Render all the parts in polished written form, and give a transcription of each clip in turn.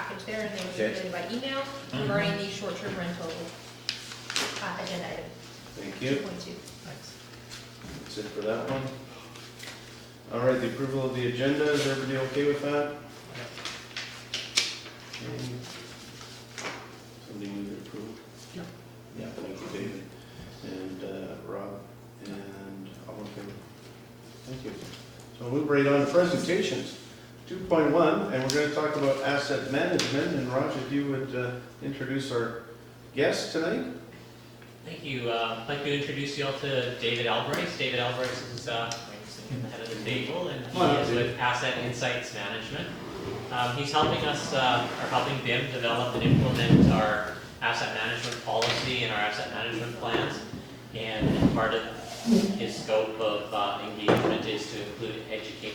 package there, and they were Okay. circulated by email regarding the short-term rental agenda item. Thank you. 2.2. That's it for that one. All right, the approval of the agenda, is everybody okay with that? Okay. Somebody move the approval? Yeah. Yeah, thank you, David. And Rob, and all in favor? Thank you. So we'll move right on to presentations. 2.1, and we're going to talk about asset management. And Raj, if you would introduce our guest tonight. Thank you. I'd like to introduce you all to David Albrice. David Albrice is sitting at the head of the table, and he is with Asset Insights Management. He's helping us, or helping BIM develop and implement our asset management policy and our asset management plans. And part of his scope of engagement is to include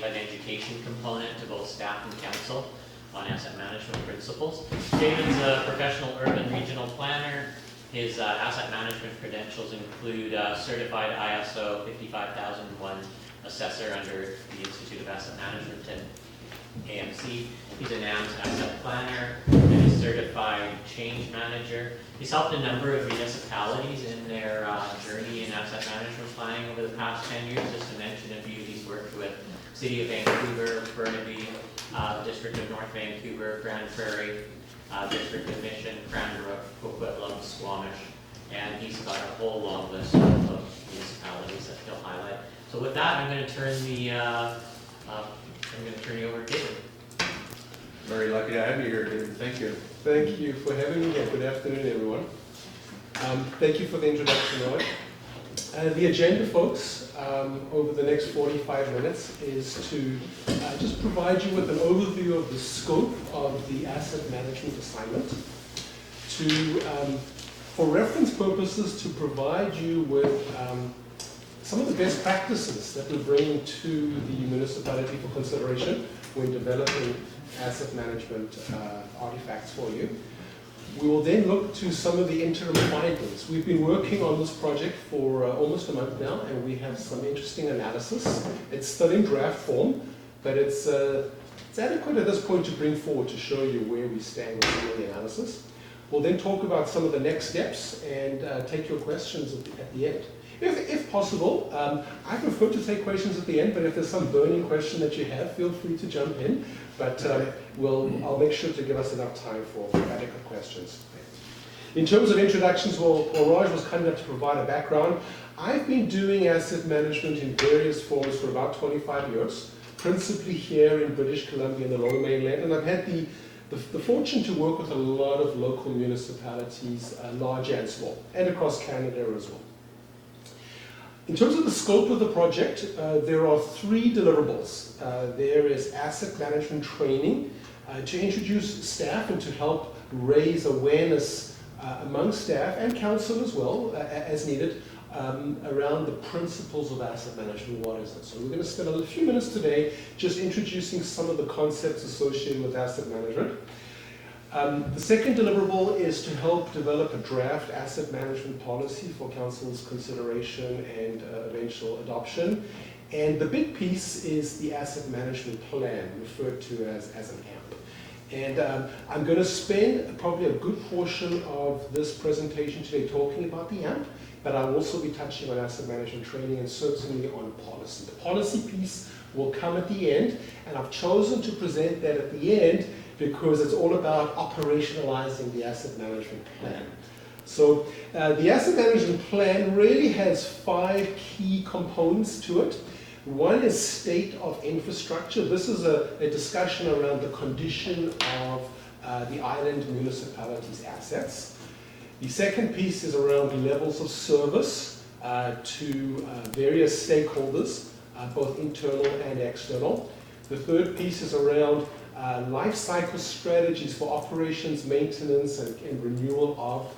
an education component to both staff and council on asset management principles. David's a professional urban regional planner. His asset management credentials include certified ISO 55001 assessor under the Institute of Asset Management and AMC. He's an AMS asset planner and a certified change manager. He's helped a number of municipalities in their journey in asset management planning over the past 10 years. Just to mention a few, he's worked with City of Vancouver, Burnaby, District of North Vancouver, Grand Prairie, District of Mission, Cranbrook, Coquitlam, Squamish, and he's got a whole long list of municipalities that he'll highlight. So with that, I'm going to turn you over to David. Very lucky to have you here, David. Thank you. Thank you for having me here. Good afternoon, everyone. Thank you for the introduction, Roy. The agenda, folks, over the next 45 minutes is to just provide you with an overview of the scope of the asset management assignment, to, for reference purposes, to provide you with some of the best practices that we're bringing to the municipality for consideration when developing asset management artifacts for you. We will then look to some of the interim findings. We've been working on this project for almost a month now, and we have some interesting analysis. It's still in draft form, but it's adequate at this point to bring forward to show you where we stand with some of the analysis. We'll then talk about some of the next steps and take your questions at the end. If possible, I prefer to take questions at the end, but if there's some burning question that you have, feel free to jump in. But I'll make sure to give us enough time for adequate questions. In terms of introductions, Raj was kind enough to provide a background. I've been doing asset management in various forms for about 25 years, principally here in British Columbia in the Lower Mainland, and I've had the fortune to work with a lot of local municipalities, large and small, and across Canada as well. In terms of the scope of the project, there are 3 deliverables. There is asset management training to introduce staff and to help raise awareness among staff and council as well, as needed, around the principles of asset management. What is it? So we're going to spend a few minutes today just introducing some of the concepts associated with asset management. The second deliverable is to help develop a draft asset management policy for council's consideration and eventual adoption. And the big piece is the asset management plan, referred to as an AMP. And I'm going to spend probably a good portion of this presentation today talking about the AMP, but I'll also be touching on asset management training and certainly on policy. The policy piece will come at the end, and I've chosen to present that at the end because it's all about operationalizing the asset management plan. So the asset management plan really has 5 key components to it. One is state of infrastructure. This is a discussion around the condition of the island municipality's assets. The second piece is around levels of service to various stakeholders, both internal and external. The third piece is around life cycle strategies for operations, maintenance, and renewal of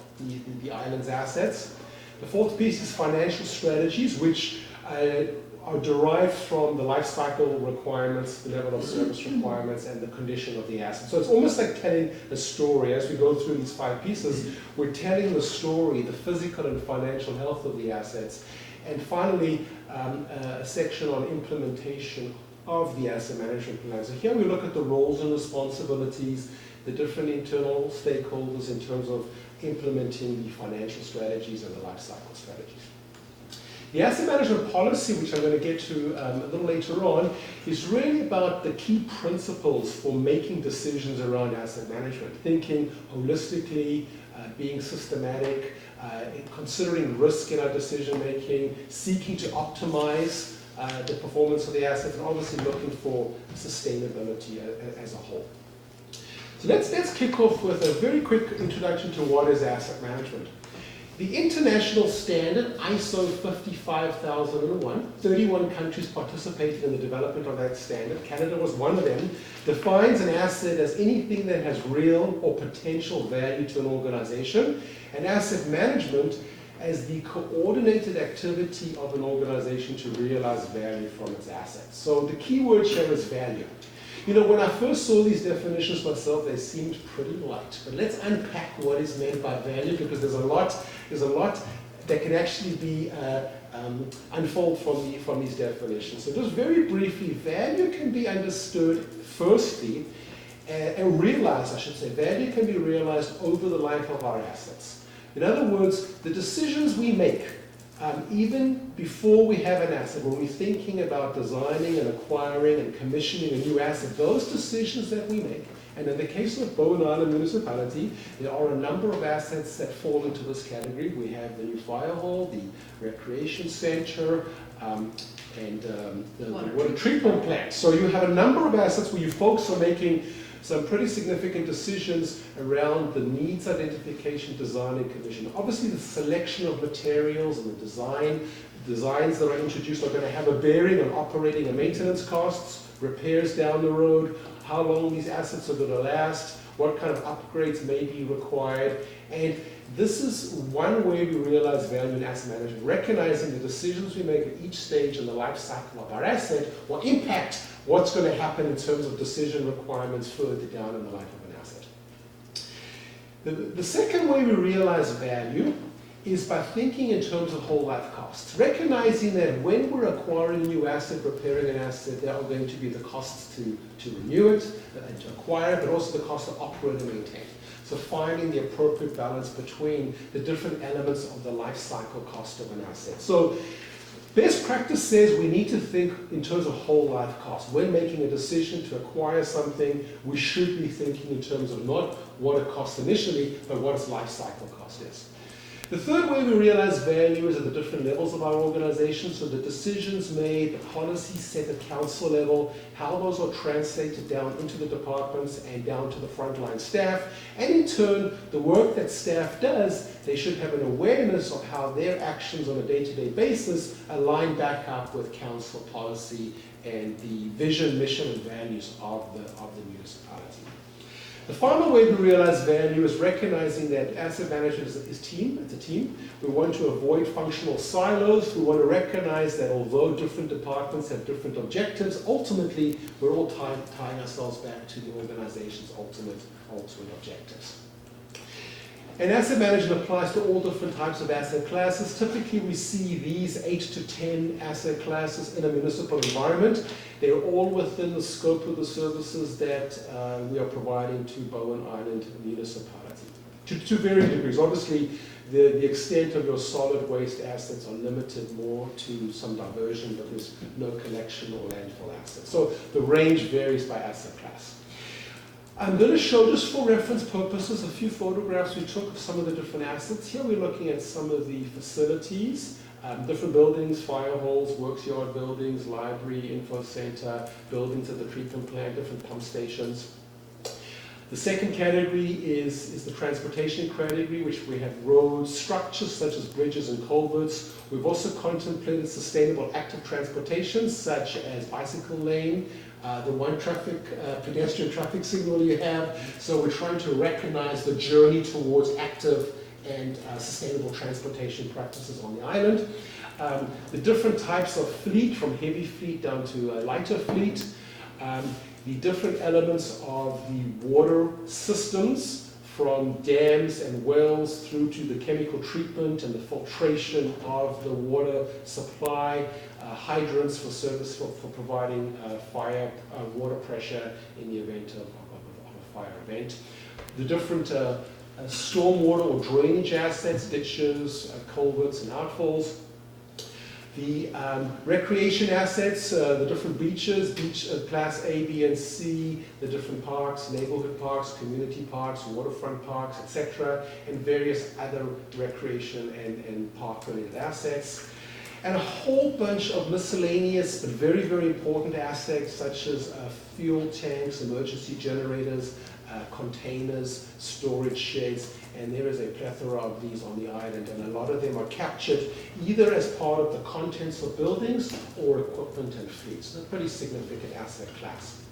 the island's assets. The fourth piece is financial strategies, which are derived from the life cycle requirements, the level of service requirements, and the condition of the asset. So it's almost like telling a story. As we go through these 5 pieces, we're telling the story, the physical and financial health of the assets. And finally, a section on implementation of the asset management plan. So here we look at the roles and responsibilities, the different internal stakeholders in terms of implementing the financial strategies and the life cycle strategies. The asset management policy, which I'm going to get to a little later on, is really about the key principles for making decisions around asset management, thinking holistically, being systematic, considering risk in our decision making, seeking to optimize the performance of the assets, and obviously looking for sustainability as a whole. So let's kick off with a very quick introduction to what is asset management. The international standard, ISO 55001, 31 countries participated in the development of that standard, Canada was one of them, defines an asset as anything that has real or potential value to an organization, and asset management as the coordinated activity of an organization to realize value from its assets. So the key word here is value. You know, when I first saw these definitions myself, they seemed pretty light. But let's unpack what is meant by value, because there's a lot that can actually be unfold from these definitions. So just very briefly, value can be understood firstly, and realized, I should say, value can be realized over the life of our assets. In other words, the decisions we make, even before we have an asset, when we're thinking about designing and acquiring and commissioning a new asset, those decisions that we make, and in the case of Bowen Island Municipality, there are a number of assets that fall into this category. We have the new fire hall, the recreation center, and the water treatment plant. So you have a number of assets where you folks are making some pretty significant decisions around the needs identification, design, and commission. Obviously, the selection of materials and the designs that are introduced are going to have a bearing on operating and maintenance costs, repairs down the road, how long these assets are going to last, what kind of upgrades may be required. And this is one way we realize value in asset management, recognizing the decisions we make at each stage in the life cycle of our asset will impact what's going to happen in terms of decision requirements further down in the life of an asset. The second way we realize value is by thinking in terms of whole life costs, recognizing that when we're acquiring a new asset, repairing an asset, there are going to be the costs to renew it and to acquire it, but also the cost to operate and maintain. So finding the appropriate balance between the different elements of the life cycle cost of an asset. So best practice says we need to think in terms of whole life cost. When making a decision to acquire something, we should be thinking in terms of not what it costs initially, but what its life cycle cost is. The third way we realize value is at the different levels of our organization. So the decisions made, the policies set at council level, how those are translated down into the departments and down to the frontline staff. And in turn, the work that staff does, they should have an awareness of how their actions on a day-to-day basis align back up with council policy and the vision, mission, and values of the municipality. The final way we realize value is recognizing that asset management is team. It's a team. We want to avoid functional silos. We want to recognize that although different departments have different objectives, ultimately we're all tying ourselves back to the organization's ultimate objectives. And asset management applies to all different types of asset classes. Typically, we see these 8 to 10 asset classes in a municipal environment. They're all within the scope of the services that we are providing to Bowen Island Municipality. To varying degrees. Obviously, the extent of your solid waste assets are limited more to some diversion, but there's no collection or landfill assets. So the range varies by asset class. I'm going to show, just for reference purposes, a few photographs we took of some of the different assets. Here we're looking at some of the facilities, different buildings, fire halls, works yard buildings, library, info center, buildings at the treatment plant, different pump stations. The second category is the transportation category, which we have roads, structures such as bridges and culverts. We've also contemplated sustainable active transportation, such as bicycle lane, the one pedestrian traffic signal you have. So we're trying to recognize the journey towards active and sustainable transportation practices on the island. The different types of fleet, from heavy fleet down to lighter fleet. The different elements of the water systems, from dams and wells through to the chemical treatment and the filtration of the water supply, hydrants for service for providing fire water pressure in the event of a fire event. The different stormwater or drainage assets, ditches, culverts and outfalls. The recreation assets, the different beaches, class A, B, and C, the different parks, neighborhood parks, community parks, waterfront parks, etc., and various other recreation and park-related assets. And a whole bunch of miscellaneous but very, very important assets such as fuel tanks, emergency generators, containers, storage sheds, and there is a plethora of these on the island, and a lot of them are captured either as part of the contents of buildings or equipment and fleet. So a pretty significant asset class.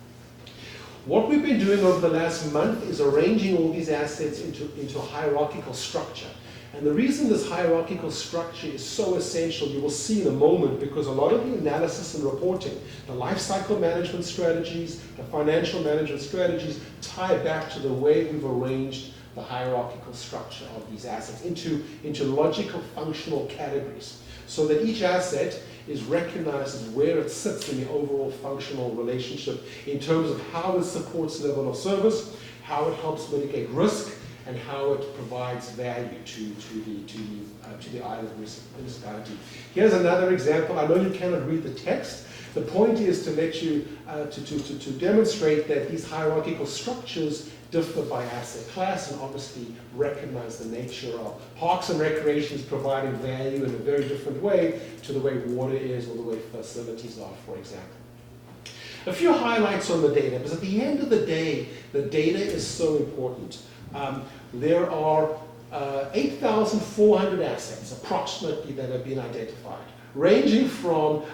What we've been doing over the last month is arranging all these assets into a hierarchical structure. And the reason this hierarchical structure is so essential, you will see in a moment, because a lot of the analysis and reporting, the life cycle management strategies, the financial management strategies, tie back to the way we've arranged the hierarchical structure of these assets into logical functional categories, so that each asset is recognized as where it sits in the overall functional relationship in terms of how it supports level of service, how it helps mitigate risk, and how it provides value to the island municipality. Here's another example. I know you cannot read the text. The point is to let you to demonstrate that these hierarchical structures differ by asset class, and obviously recognize the nature of parks and recreations providing value in a very different way to the way water is or the way facilities are, for example. A few highlights on the data, because at the end of the day, the data is so important. There are 8,400 assets, approximately, that have been identified, ranging from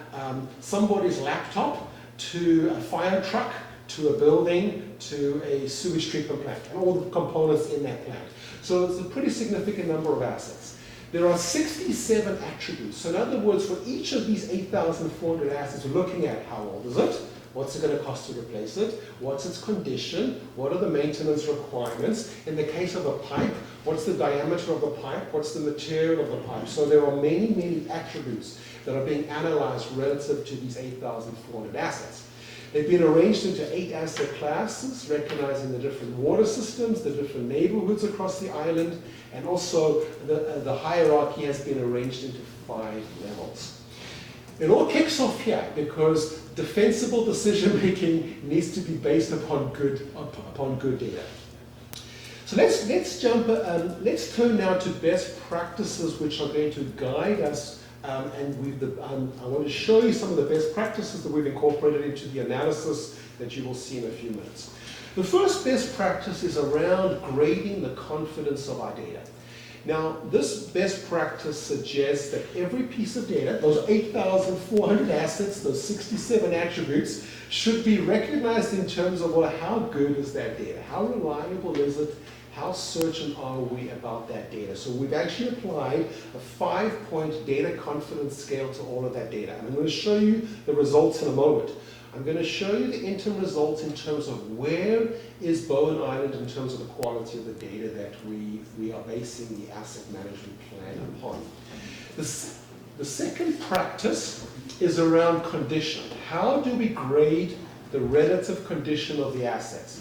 somebody's laptop to a fire truck to a building to a sewage treatment plant, and all the components in that plant. So it's a pretty significant number of assets. There are 67 attributes. So in other words, for each of these 8,400 assets, we're looking at how old is it, what's it going to cost to replace it, what's its condition, what are the maintenance requirements. In the case of a pipe, what's the diameter of the pipe, what's the material of the pipe. So there are many, many attributes that are being analyzed relative to these 8,400 assets. They've been arranged into 8 asset classes, recognizing the different water systems, the different neighborhoods across the island, and also the hierarchy has been arranged into 5 levels. It all kicks off here because defensible decision making needs to be based upon good data. So let's turn now to best practices which are going to guide us. I want to show you some of the best practices that we've incorporated into the analysis that you will see in a few minutes. The first best practice is around grading the confidence of our data. Now, this best practice suggests that every piece of data, those 8,400 assets, those 67 attributes, should be recognized in terms of, well, how good is that data? How reliable is it? How certain are we about that data? So we've actually applied a 5-point data confidence scale to all of that data. And I'm going to show you the results in a moment. I'm going to show you the interim results in terms of where is Bowen Island in terms of the quality of the data that we are basing the asset management plan upon. The second practice is around condition. How do we grade the relative condition of the assets?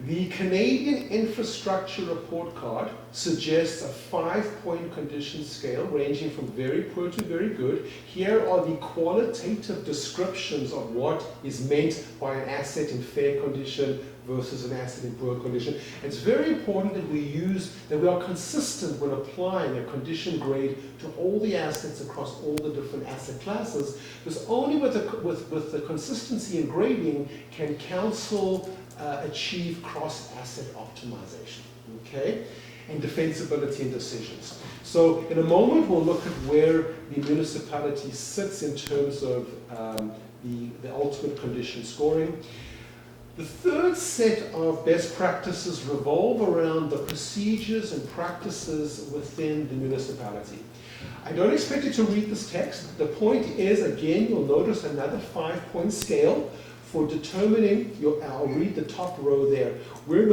The Canadian Infrastructure Report Card suggests a 5-point condition scale ranging from very poor to very good. Here are the qualitative descriptions of what is meant by an asset in fair condition versus an asset in poor condition. It's very important that we are consistent when applying a condition grade to all the assets across all the different asset classes, because only with the consistency in grading can council achieve cross-asset optimization, okay, and defensibility in decisions. So in a moment, we'll look at where the municipality sits in terms of the ultimate condition scoring. The third set of best practices revolve around the procedures and practices within the municipality. I don't expect you to read this text. The point is, again, you'll notice another 5-point scale for determining I'll read the top row there, where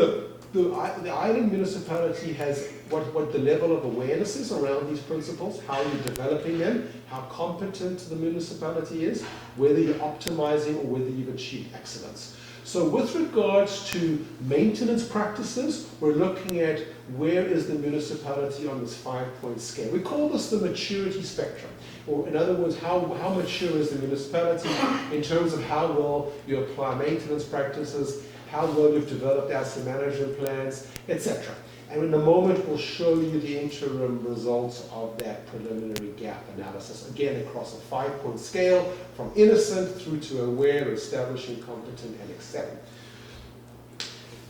the island municipality has what the level of awareness is around these principles, how you're developing them, how competent the municipality is, whether you're optimizing or whether you've achieved excellence. So with regards to maintenance practices, we're looking at where is the municipality on this 5-point scale. We call this the maturity spectrum. Or in other words, how mature is the municipality in terms of how well you apply maintenance practices, how well you've developed asset management plans, etc. And in a moment, we'll show you the interim results of that preliminary gap analysis, again across a 5-point scale, from innocent through to aware, establishing, competent, and excelling.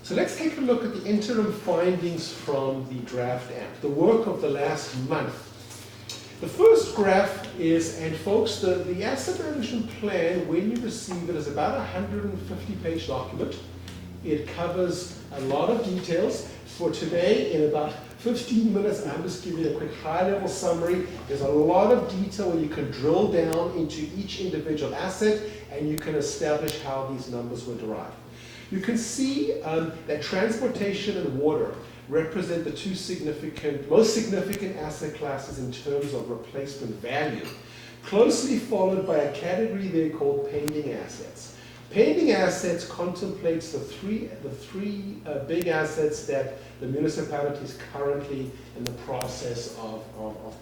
So let's take a look at the interim findings from the draft app, the work of the last month. The first graph is, and folks, the asset management plan, when you receive it, is about a 150-page document. It covers a lot of details. For today, in about 15 minutes, I'm just giving you a quick high-level summary. There's a lot of detail where you can drill down into each individual asset, and you can establish how these numbers were derived. You can see that transportation and water represent the two most significant asset classes in terms of replacement value, closely followed by a category there called pending assets. Pending assets contemplates the three big assets that the municipality is currently in the process of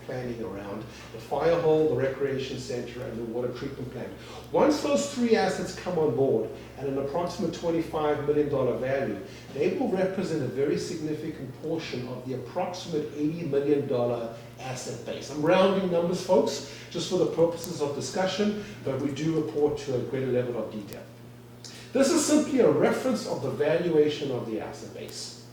planning around: the fire hall, the recreation center, and the water treatment plant. Once those three assets come on board at an approximate $25 million value, they will represent a very significant portion of the approximate $80 million asset base. I'm rounding numbers, folks, just for the purposes of discussion, but we do report to a greater level of detail. This is simply a reference of the valuation of the asset base.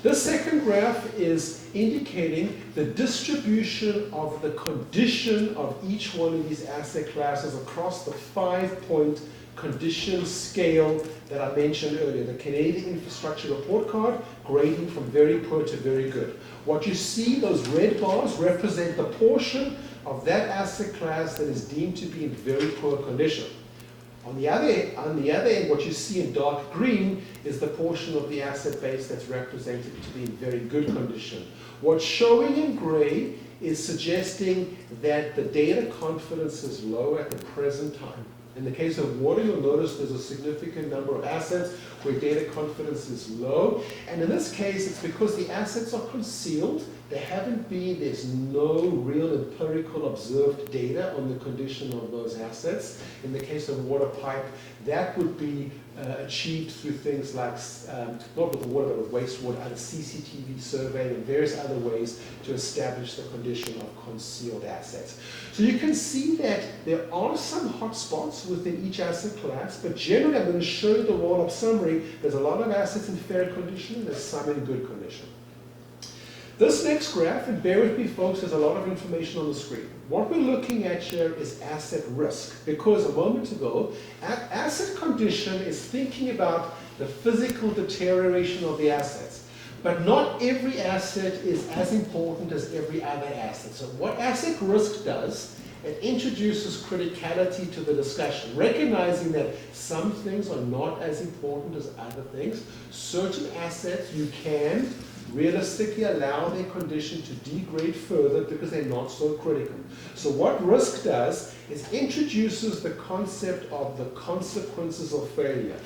This second graph is indicating the distribution of the condition of each one of these asset classes across the 5-point condition scale that I mentioned earlier, the Canadian Infrastructure Report Card, grading from very poor to very good. What you see, those red bars, represent the portion of that asset class that is deemed to be in very poor condition. On the other end, what you see in dark green is the portion of the asset base that's represented to be in very good condition. What's showing in gray is suggesting that the data confidence is low at the present time. In the case of water, you'll notice there's a significant number of assets where data confidence is low. And in this case, it's because the assets are concealed. There's no real empirical observed data on the condition of those assets. In the case of water pipe, that would be achieved through things like, not with the water, but with wastewater, and CCTV survey and various other ways to establish the condition of concealed assets. So you can see that there are some hot spots within each asset class, but generally I'm going to show you the roll-up summary. There's a lot of assets in fair condition, and there's some in good condition. This next graph, and bear with me folks, there's a lot of information on the screen. What we're looking at here is asset risk, because a moment ago, asset condition is thinking about the physical deterioration of the assets. But not every asset is as important as every other asset. So what asset risk does, it introduces criticality to the discussion, recognizing that some things are not as important as other things. Certain assets you can realistically allow their condition to degrade further because they're not so critical. So what risk does is introduces the concept of the consequences of failure.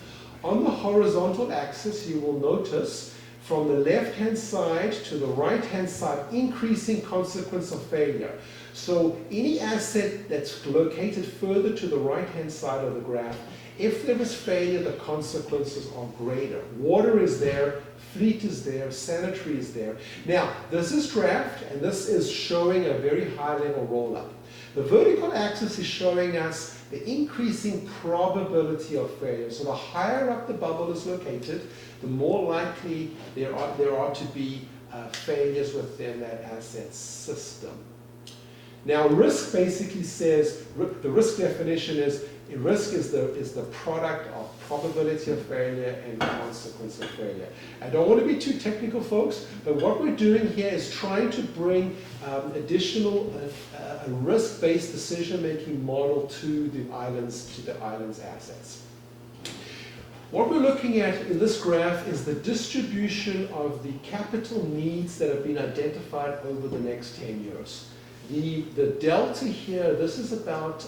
On the horizontal axis, you will notice from the left-hand side to the right-hand side, increasing consequence of failure. So any asset that's located further to the right-hand side of the graph, if there is failure, the consequences are greater. Water is there, fleet is there, sanitary is there. Now, this is draft, and this is showing a very high-level roll-up. The vertical axis is showing us the increasing probability of failure. So the higher up the bubble is located, the more likely there are to be failures within that asset system. Now, risk basically says, the risk definition is, risk is the product of probability of failure and consequence of failure. I don't want to be too technical, folks, but what we're doing here is trying to bring additional risk-based decision-making model to the island's assets. What we're looking at in this graph is the distribution of the capital needs that have been identified over the next 10 years. The delta here, this is about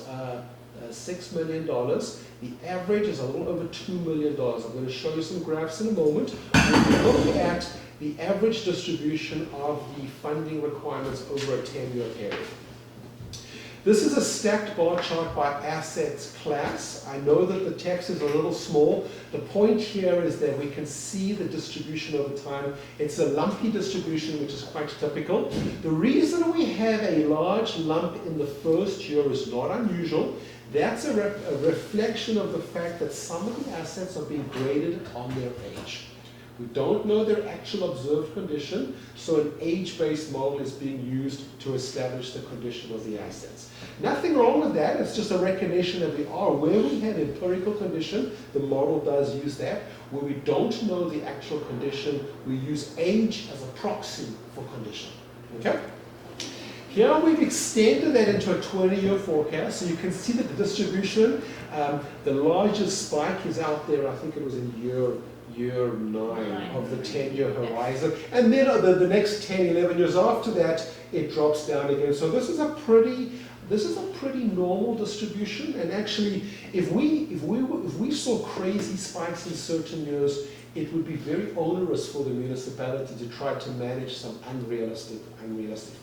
$6 million. The average is a little over $2 million. I'm going to show you some graphs in a moment. We'll look at the average distribution of the funding requirements over a 10-year period. This is a stacked bar chart by assets class. I know that the text is a little small. The point here is that we can see the distribution over time. It's a lumpy distribution, which is quite typical. The reason we have a large lump in the first year is not unusual. That's a reflection of the fact that some of the assets are being graded on their age. We don't know their actual observed condition, so an age-based model is being used to establish the condition of the assets. Nothing wrong with that, it's just a recognition that we are, where we have empirical condition, the model does use that. Where we don't know the actual condition, we use age as a proxy for condition. Okay? Here we've extended that into a 20-year forecast, so you can see that the distribution, the largest spike is out there, I think it was in year 9 of the 10-year horizon, and then the next 10, 11 years after that, it drops down again. So this is a pretty normal distribution, and actually, if we saw crazy spikes in certain years, it would be very onerous for the municipality to try to manage some unrealistic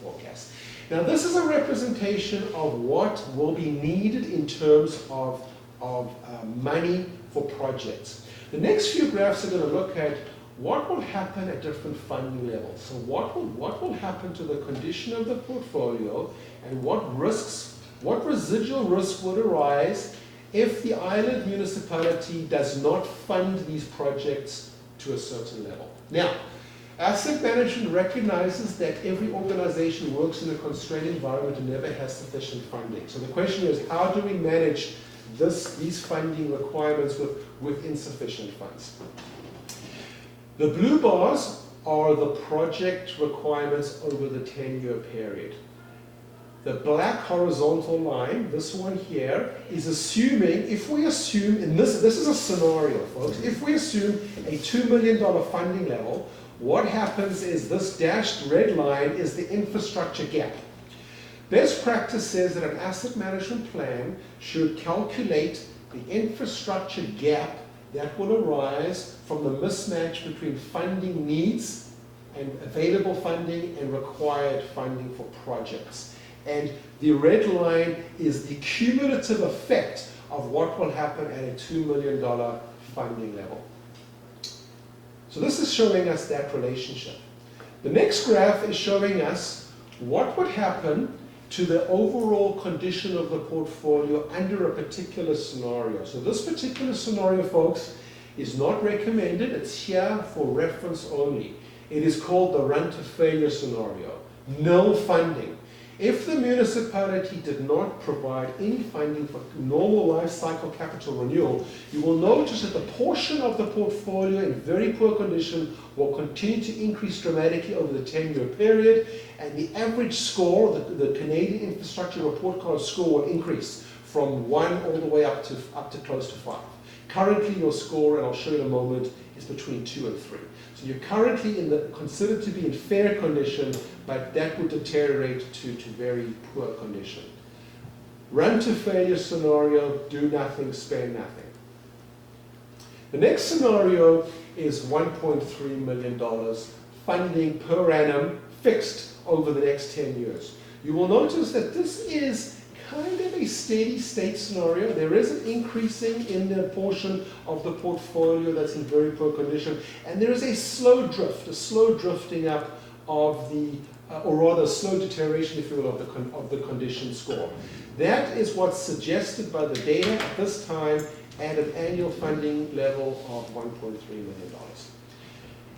forecasts. Now, this is a representation of what will be needed in terms of money for projects. The next few graphs are going to look at what will happen at different funding levels. So what will happen to the condition of the portfolio, and what residual risk would arise if the island municipality does not fund these projects to a certain level. Now, asset management recognizes that every organization works in a constrained environment and never has sufficient funding. So the question is, how do we manage these funding requirements with insufficient funds? The blue bars are the project requirements over the 10-year period. The black horizontal line, this one here, is assuming, if we assume, and this is a scenario, folks, if we assume a $2 million funding level, what happens is this dashed red line is the infrastructure gap. Best practice says that an asset management plan should calculate the infrastructure gap that will arise from the mismatch between funding needs and available funding and required funding for projects. And the red line is the cumulative effect of what will happen at a $2 million funding level. So this is showing us that relationship. The next graph is showing us what would happen to the overall condition of the portfolio under a particular scenario. So this particular scenario, folks, is not recommended. It's here for reference only. It is called the run-to-failure scenario. No funding. If the municipality did not provide any funding for normal life cycle capital renewal, you will notice that the portion of the portfolio in very poor condition will continue to increase dramatically over the 10-year period, and the average score, the Canadian Infrastructure Report Card score, will increase from 1 all the way up to close to 5. Currently, your score, and I'll show you in a moment, is between 2 and 3. So you're currently considered to be in fair condition, but that would deteriorate to very poor condition. Run to failure scenario, do nothing, spend nothing. The next scenario is $1.3 million funding per annum fixed over the next 10 years. You will notice that this is kind of a steady state scenario. There is an increasing in the portion of the portfolio that's in very poor condition, and there is a slow drifting up of the, or rather slow deterioration, if you will, of the condition score. That is what's suggested by the data at this time at an annual funding level of $1.3 million.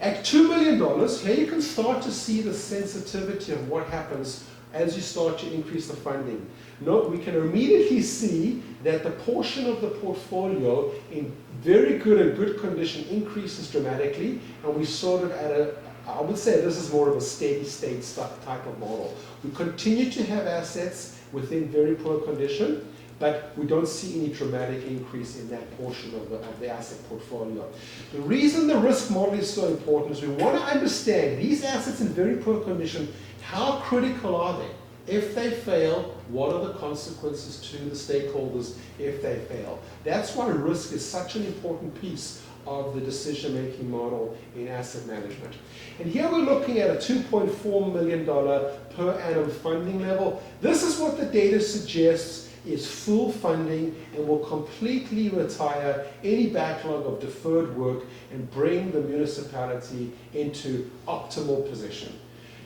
At $2 million, here you can start to see the sensitivity of what happens as you start to increase the funding. Note, we can immediately see that the portion of the portfolio in very good and good condition increases dramatically, and we sort of at I would say this is more of a steady state type of model. We continue to have assets within very poor condition, but we don't see any dramatic increase in that portion of the asset portfolio. The reason the risk model is so important is we want to understand these assets in very poor condition, how critical are they? If they fail, what are the consequences to the stakeholders if they fail? That's why risk is such an important piece of the decision-making model in asset management. And here we're looking at a $2.4 million per annum funding level. This is what the data suggests is full funding and will completely retire any backlog of deferred work and bring the municipality into optimal position.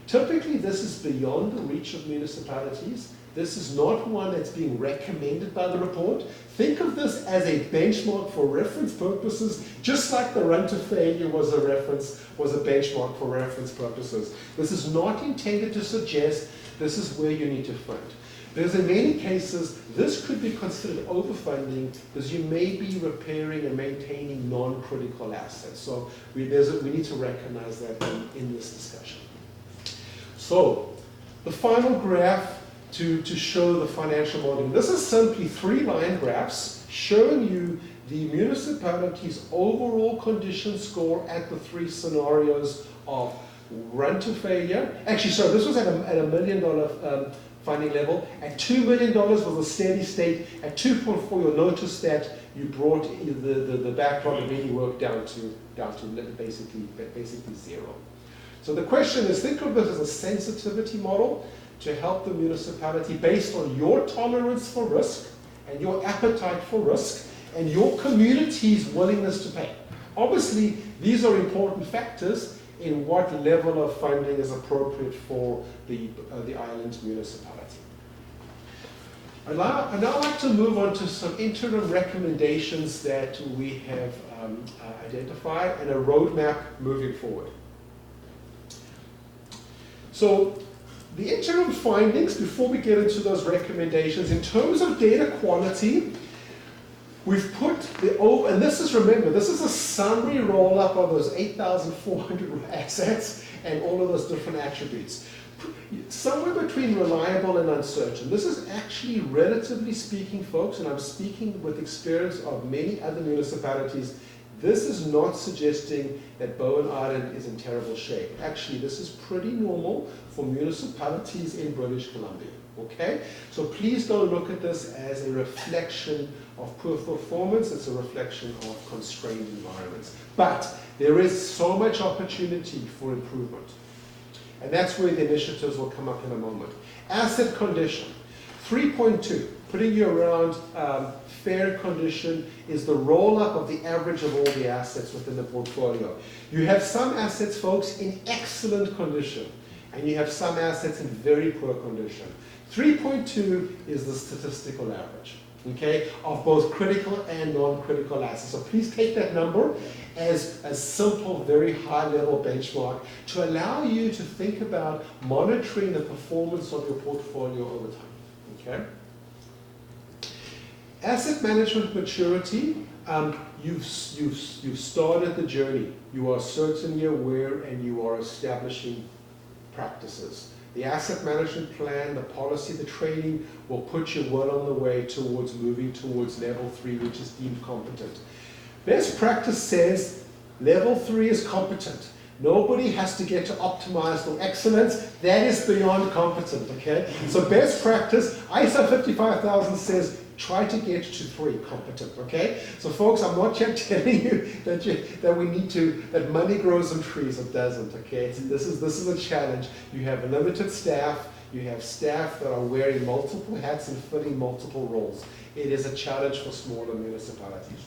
Typically, this is beyond the reach of municipalities. This is not one that's being recommended by the report. Think of this as a benchmark for reference purposes, just like the run to failure was a benchmark for reference purposes. This is not intended to suggest this is where you need to fund. Because in many cases, this could be considered overfunding because you may be repairing and maintaining non-critical assets. So we need to recognize that in this discussion. So the final graph to show the financial modeling. This is simply 3 line graphs showing you the municipality's overall condition score at the 3 scenarios of run to failure. Actually, sorry, this was at a $1 million funding level. At $2 million was a steady state. At 2.4, you'll notice that you brought the backlog of any work down to basically 0. So the question is, think of this as a sensitivity model to help the municipality based on your tolerance for risk and your appetite for risk and your community's willingness to pay. Obviously, these are important factors in what level of funding is appropriate for the island municipality. I'd now like to move on to some interim recommendations that we have identified and a roadmap moving forward. So the interim findings, before we get into those recommendations, in terms of data quality, we've put and this is, remember, this is a summary roll-up of those 8,400 assets and all of those different attributes. Somewhere between reliable and uncertain. This is actually, relatively speaking, folks, and I'm speaking with experience of many other municipalities, this is not suggesting that Bowen Island is in terrible shape. Actually, this is pretty normal for municipalities in British Columbia, okay? So please don't look at this as a reflection of poor performance, it's a reflection of constrained environments. But there is so much opportunity for improvement. And that's where the initiatives will come up in a moment. Asset condition, 3.2, putting you around fair condition is the roll-up of the average of all the assets within the portfolio. You have some assets, folks, in excellent condition, and you have some assets in very poor condition. 3.2 is the statistical average, okay, of both critical and non-critical assets. So please take that number as a simple, very high-level benchmark to allow you to think about monitoring the performance of your portfolio over time, okay? Asset management maturity, you've started the journey. You are certainly aware and you are establishing practices. The asset management plan, the policy, the training will put you well on the way towards moving towards level 3, which is deemed competent. Best practice says level 3 is competent. Nobody has to get to optimized or excellence. That is beyond competent, okay? So best practice, ISO 55000 says try to get to 3 competent, okay? So folks, I'm not yet telling you that money grows on trees. It doesn't, okay? This is a challenge. You have limited staff. You have staff that are wearing multiple hats and filling multiple roles. It is a challenge for smaller municipalities.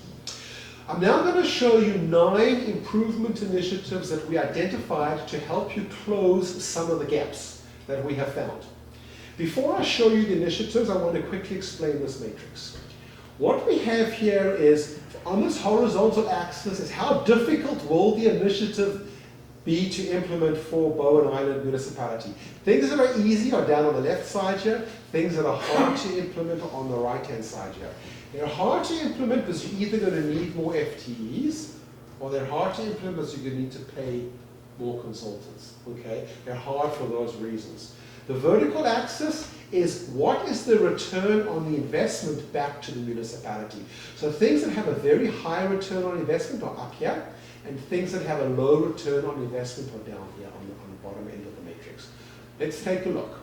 I'm now going to show you 9 improvement initiatives that we identified to help you close some of the gaps that we have found. Before I show you the initiatives, I want to quickly explain this matrix. What we have here is, on this horizontal axis, is how difficult will the initiative be to implement for Bowen Island Municipality. Things that are easy are down on the left side here. Things that are hard to implement are on the right-hand side here. They're hard to implement because you're either going to need more FTEs, or they're hard to implement because you're going to need to pay more consultants, okay? They're hard for those reasons. The vertical axis is what is the return on the investment back to the municipality. So things that have a very high return on investment are up here, and things that have a low return on investment are down here on the bottom end of the matrix. Let's take a look.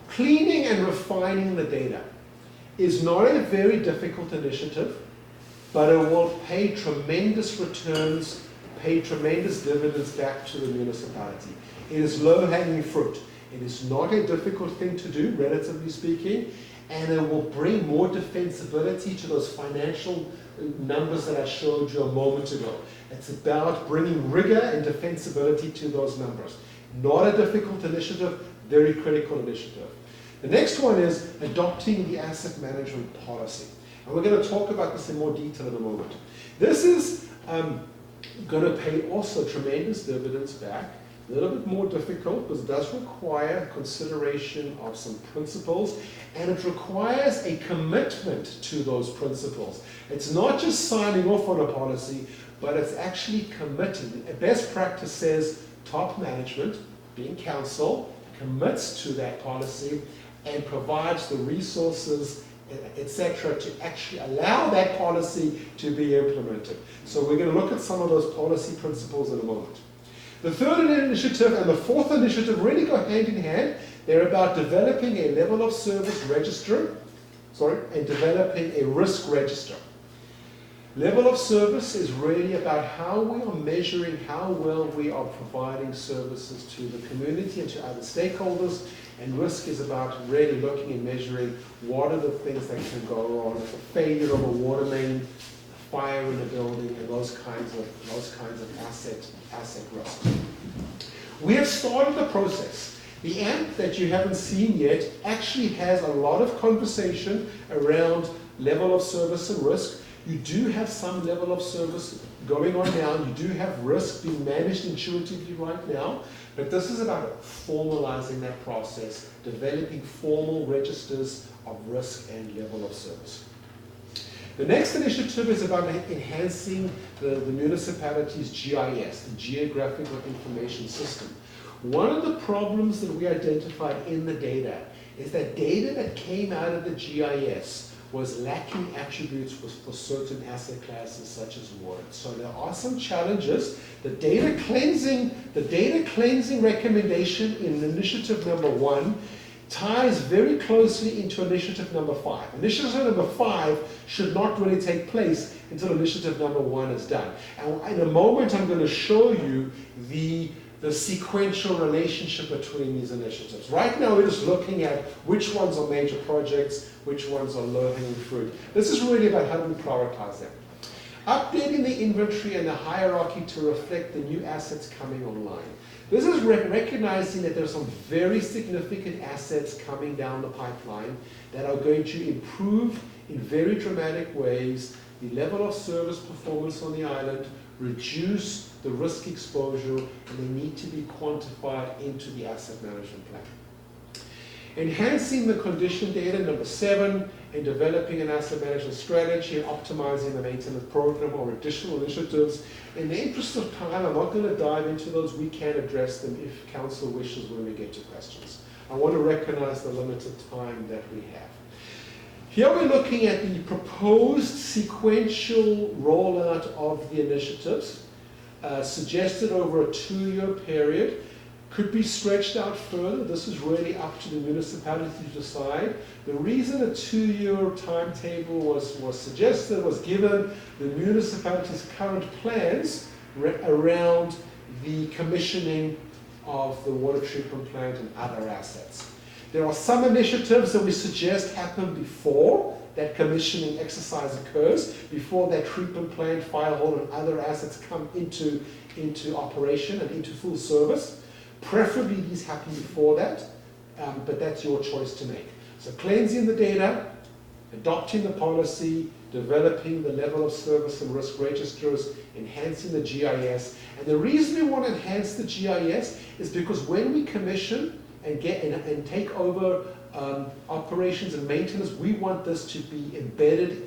Cleaning and refining the data is not a very difficult initiative, but it will pay tremendous returns, pay tremendous dividends back to the municipality. It is low-hanging fruit. It is not a difficult thing to do, relatively speaking, and it will bring more defensibility to those financial numbers that I showed you a moment ago. It's about bringing rigor and defensibility to those numbers. Not a difficult initiative, very critical initiative. The next one is adopting the asset management policy. And we're going to talk about this in more detail in a moment. This is going to pay also tremendous dividends back. A little bit more difficult because it does require consideration of some principles, and it requires a commitment to those principles. It's not just signing off on a policy, but it's actually committing. A best practice says top management, being council, commits to that policy and provides the resources, etc., to actually allow that policy to be implemented. So we're going to look at some of those policy principles in a moment. The third initiative and the fourth initiative really go hand in hand. They're about developing a level of service register, and developing a risk register. Level of service is really about how we are measuring how well we are providing services to the community and to other stakeholders, and risk is about really looking and measuring what are the things that can go wrong, the failure of a water main, fire in a building, and those kinds of asset risk. We have started the process. The AMP that you haven't seen yet actually has a lot of conversation around level of service and risk. You do have some level of service going on now. You do have risk being managed intuitively right now. But this is about formalizing that process, developing formal registers of risk and level of service. The next initiative is about enhancing the municipality's GIS, the Geographical Information System. One of the problems that we identified in the data is that data that came out of the GIS was lacking attributes for certain asset classes such as water. So there are some challenges. The data cleansing recommendation in initiative number 1 ties very closely into initiative number 5. Initiative number 5 should not really take place until initiative number 1 is done. And in a moment I'm going to show you the sequential relationship between these initiatives. Right now we're just looking at which ones are major projects, which ones are low-hanging fruit. This is really about how do we prioritize them. Updating the inventory and the hierarchy to reflect the new assets coming online. This is recognizing that there are some very significant assets coming down the pipeline that are going to improve in very dramatic ways the level of service performance on the island, reduce the risk exposure, and they need to be quantified into the asset management plan. Enhancing the condition data, number 7, and developing an asset management strategy and optimizing the maintenance program or additional initiatives. In the interest of time, I'm not going to dive into those. We can address them if council wishes when we get to questions. I want to recognize the limited time that we have. Here we're looking at the proposed sequential rollout of the initiatives, suggested over a 2-year period. Could be stretched out further. This is really up to the municipality to decide. The reason a 2-year timetable was suggested was given the municipality's current plans around the commissioning of the water treatment plant and other assets. There are some initiatives that we suggest happen before that commissioning exercise occurs, before that treatment plant, fire hall, and other assets come into operation and into full service. Preferably these happen before that, but that's your choice to make. So cleansing the data, adopting the policy, developing the level of service and risk registers, enhancing the GIS. And the reason we want to enhance the GIS is because when we commission and take over operations and maintenance, we want this to be embedded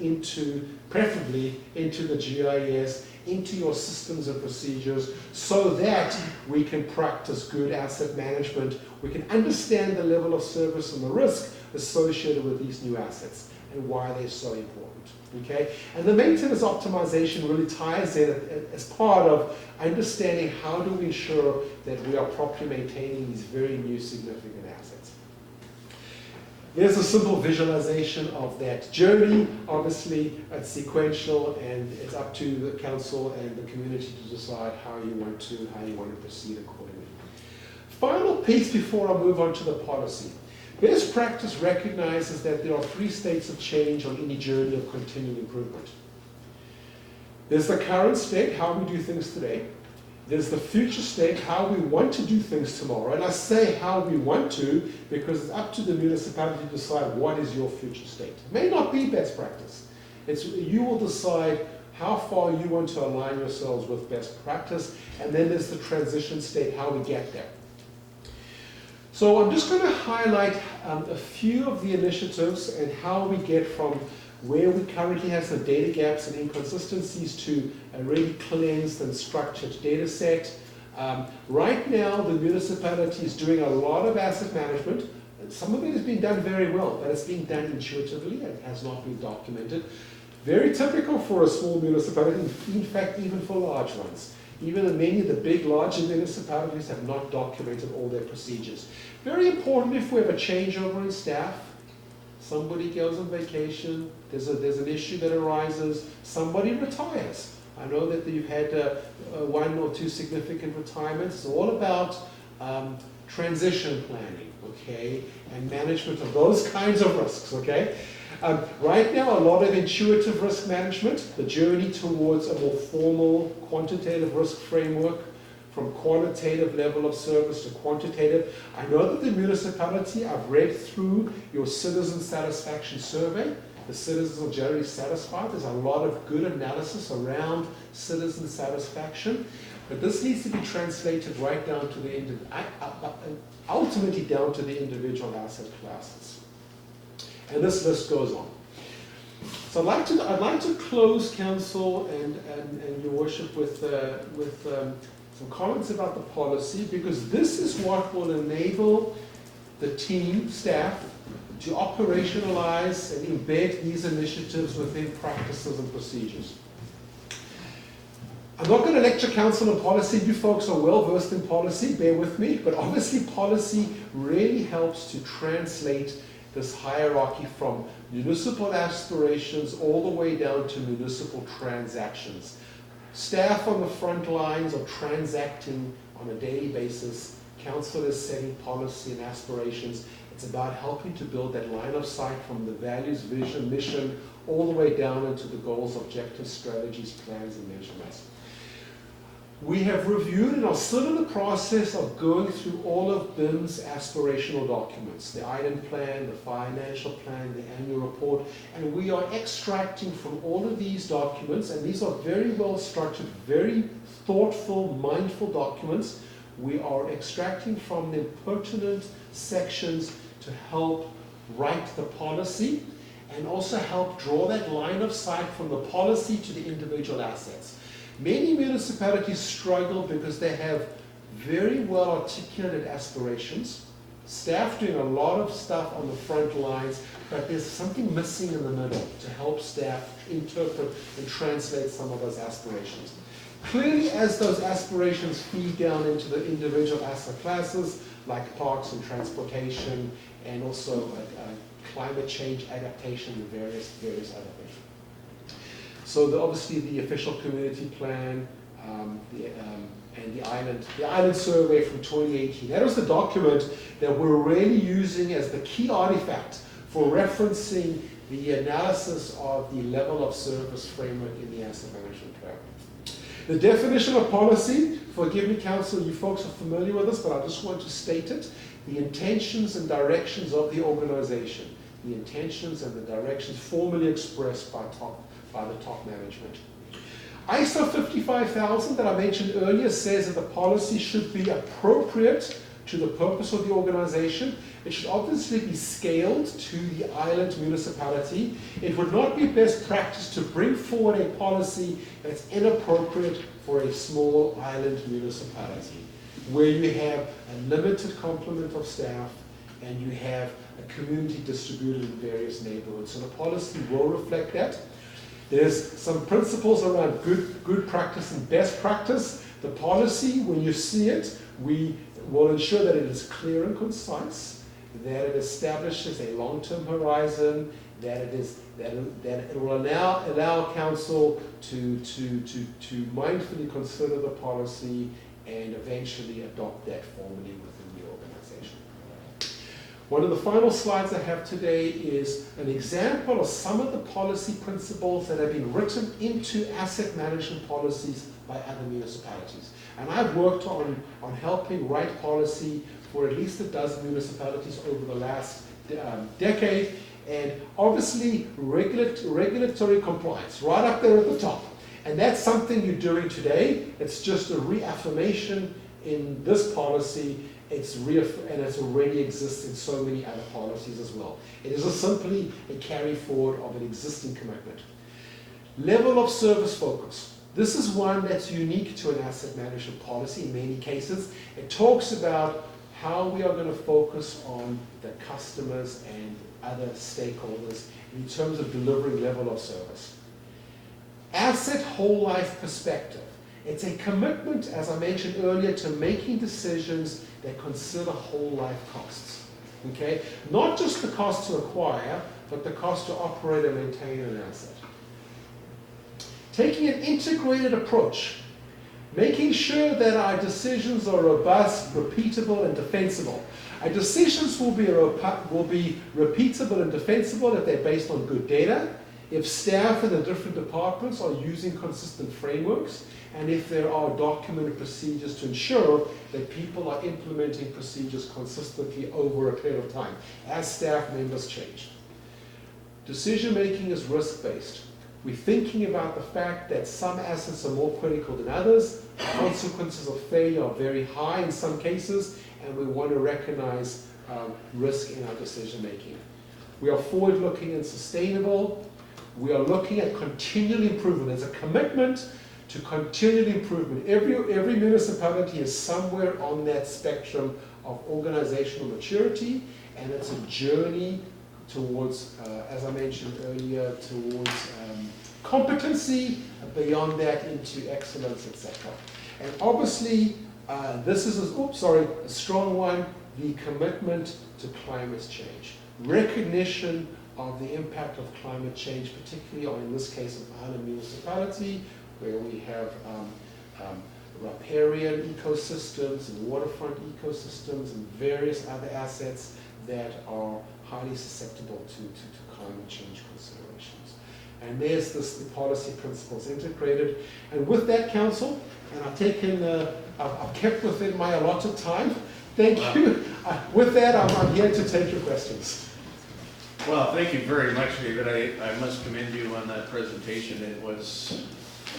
preferably into the GIS, into your systems and procedures, so that we can practice good asset management. We can understand the level of service and the risk associated with these new assets and why they're so important. Okay? And the maintenance optimization really ties in as part of understanding how do we ensure that we are properly maintaining these very new significant assets. There's a simple visualization of that journey. Obviously, it's sequential, and it's up to the council and the community to decide how you want to proceed accordingly. Final piece before I move on to the policy. Best practice recognizes that there are 3 states of change on any journey of continual improvement. There's the current state, how we do things today. There's the future state, how we want to do things tomorrow. And I say how we want to because it's up to the municipality to decide what is your future state. It may not be best practice. You will decide how far you want to align yourselves with best practice. And then there's the transition state, how we get there. So I'm just going to highlight a few of the initiatives and how we get from where we currently have some data gaps and inconsistencies to a really cleansed and structured data set. Right now, the municipality is doing a lot of asset management. Some of it has been done very well, but it's being done intuitively and has not been documented. Very typical for a small municipality, in fact, even for large ones. Even many of the big, larger municipalities have not documented all their procedures. Very important if we have a changeover in staff. Somebody goes on vacation, there's an issue that arises, somebody retires. I know that you've had 1 or 2 significant retirements. It's all about transition planning, okay, and management of those kinds of risks, okay. Right now, a lot of intuitive risk management, the journey towards a more formal quantitative risk framework, from qualitative level of service to quantitative. I know that the municipality, I've read through your citizen satisfaction survey. The citizens are generally satisfied. There's a lot of good analysis around citizen satisfaction. But this needs to be translated right down to the ultimately down to the individual asset classes. And this list goes on. So I'd like to close, council and your worship with some comments about the policy, because this is what will enable the team, staff, to operationalize and embed these initiatives within practices and procedures. I'm not going to lecture council on policy. You folks are well versed in policy, bear with me, but obviously policy really helps to translate this hierarchy from municipal aspirations all the way down to municipal transactions. Staff on the front lines are transacting on a daily basis. Council is setting policy and aspirations. It's about helping to build that line of sight from the values, vision, mission, all the way down into the goals, objectives, strategies, plans, and measurements. We have reviewed and are still in the process of going through all of BIM's aspirational documents, the item plan, the financial plan, the annual report, and we are extracting from all of these documents, and these are very well structured, very thoughtful, mindful documents. We are extracting from them pertinent sections to help write the policy and also help draw that line of sight from the policy to the individual assets. Many municipalities struggle because they have very well articulated aspirations, staff doing a lot of stuff on the front lines, but there's something missing in the middle to help staff interpret and translate some of those aspirations. Clearly, as those aspirations feed down into the individual asset classes, like parks and transportation, and also climate change adaptation and various other things. So obviously the official community plan and the island survey from 2018. That was the document that we're really using as the key artifact for referencing the analysis of the level of service framework in the asset management plan. The definition of policy, forgive me council, you folks are familiar with this, but I just want to state it. The intentions and directions of the organization. The intentions and the directions formally expressed by the top management. ISO 55000 that I mentioned earlier says that the policy should be appropriate to the purpose of the organization. It should obviously be scaled to the island municipality. It would not be best practice to bring forward a policy that's inappropriate for a small island municipality, where you have a limited complement of staff and you have a community distributed in various neighborhoods. So the policy will reflect that. There's some principles around good practice and best practice. The policy, when you see it, we will ensure that it is clear and concise, that it establishes a long-term horizon, that it will allow council to mindfully consider the policy and eventually adopt that formally within the organization. One of the final slides I have today is an example of some of the policy principles that have been written into asset management policies by other municipalities. And I've worked on helping write policy for at least a dozen municipalities over the last decade. And obviously, regulatory compliance, right up there at the top. And that's something you're doing today. It's just a reaffirmation in this policy. And it already exists in so many other policies as well. It is simply a carry forward of an existing commitment. Level of service focus. This is one that's unique to an asset management policy in many cases. It talks about how we are going to focus on the customers and other stakeholders in terms of delivering level of service. Asset whole life perspective. It's a commitment, as I mentioned earlier, to making decisions that consider whole life costs. Okay? Not just the cost to acquire, but the cost to operate and maintain an asset. Taking an integrated approach, making sure that our decisions are robust, repeatable, and defensible. Our decisions will be repeatable and defensible if they're based on good data, if staff in the different departments are using consistent frameworks, and if there are documented procedures to ensure that people are implementing procedures consistently over a period of time, as staff members change. Decision making is risk-based. We're thinking about the fact that some assets are more critical than others, consequences of failure are very high in some cases, and we want to recognize risk in our decision making. We are forward-looking and sustainable. We are looking at continual improvement. There's a commitment to continual improvement. Every municipality is somewhere on that spectrum of organizational maturity, and it's a journey towards, as I mentioned earlier, towards competency, beyond that into excellence, etc. And obviously, this is a strong one, the commitment to climate change. Recognition of the impact of climate change, particularly in this case of Island Municipality, where we have riparian ecosystems and waterfront ecosystems and various other assets that are highly susceptible to climate change considerations. And there's the policy principles integrated. And with that, Council, and I've kept within my allotted time. Thank you. With that, I'm here to take your questions. Well, thank you very much, David. I must commend you on that presentation. It was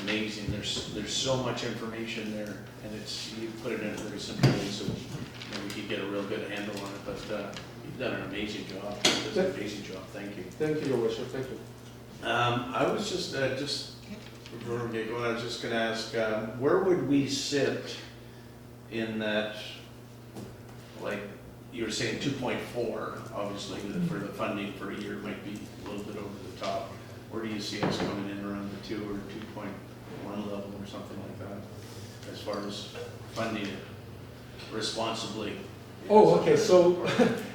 amazing. There's so much information there, and you put it in a very simple way so we could get a real good handle on it. But you've done an amazing job. You've done an amazing job. Thank you. Thank you, Your Worship. Thank you. I was just before we get going, I was just going to ask, where would we sit in that, like you were saying 2.4, obviously, for the funding for a year might be a little bit over the top. Where do you see us coming in around the 2 or 2.1 level or something like that, as far as funding it responsibly? Oh, okay, so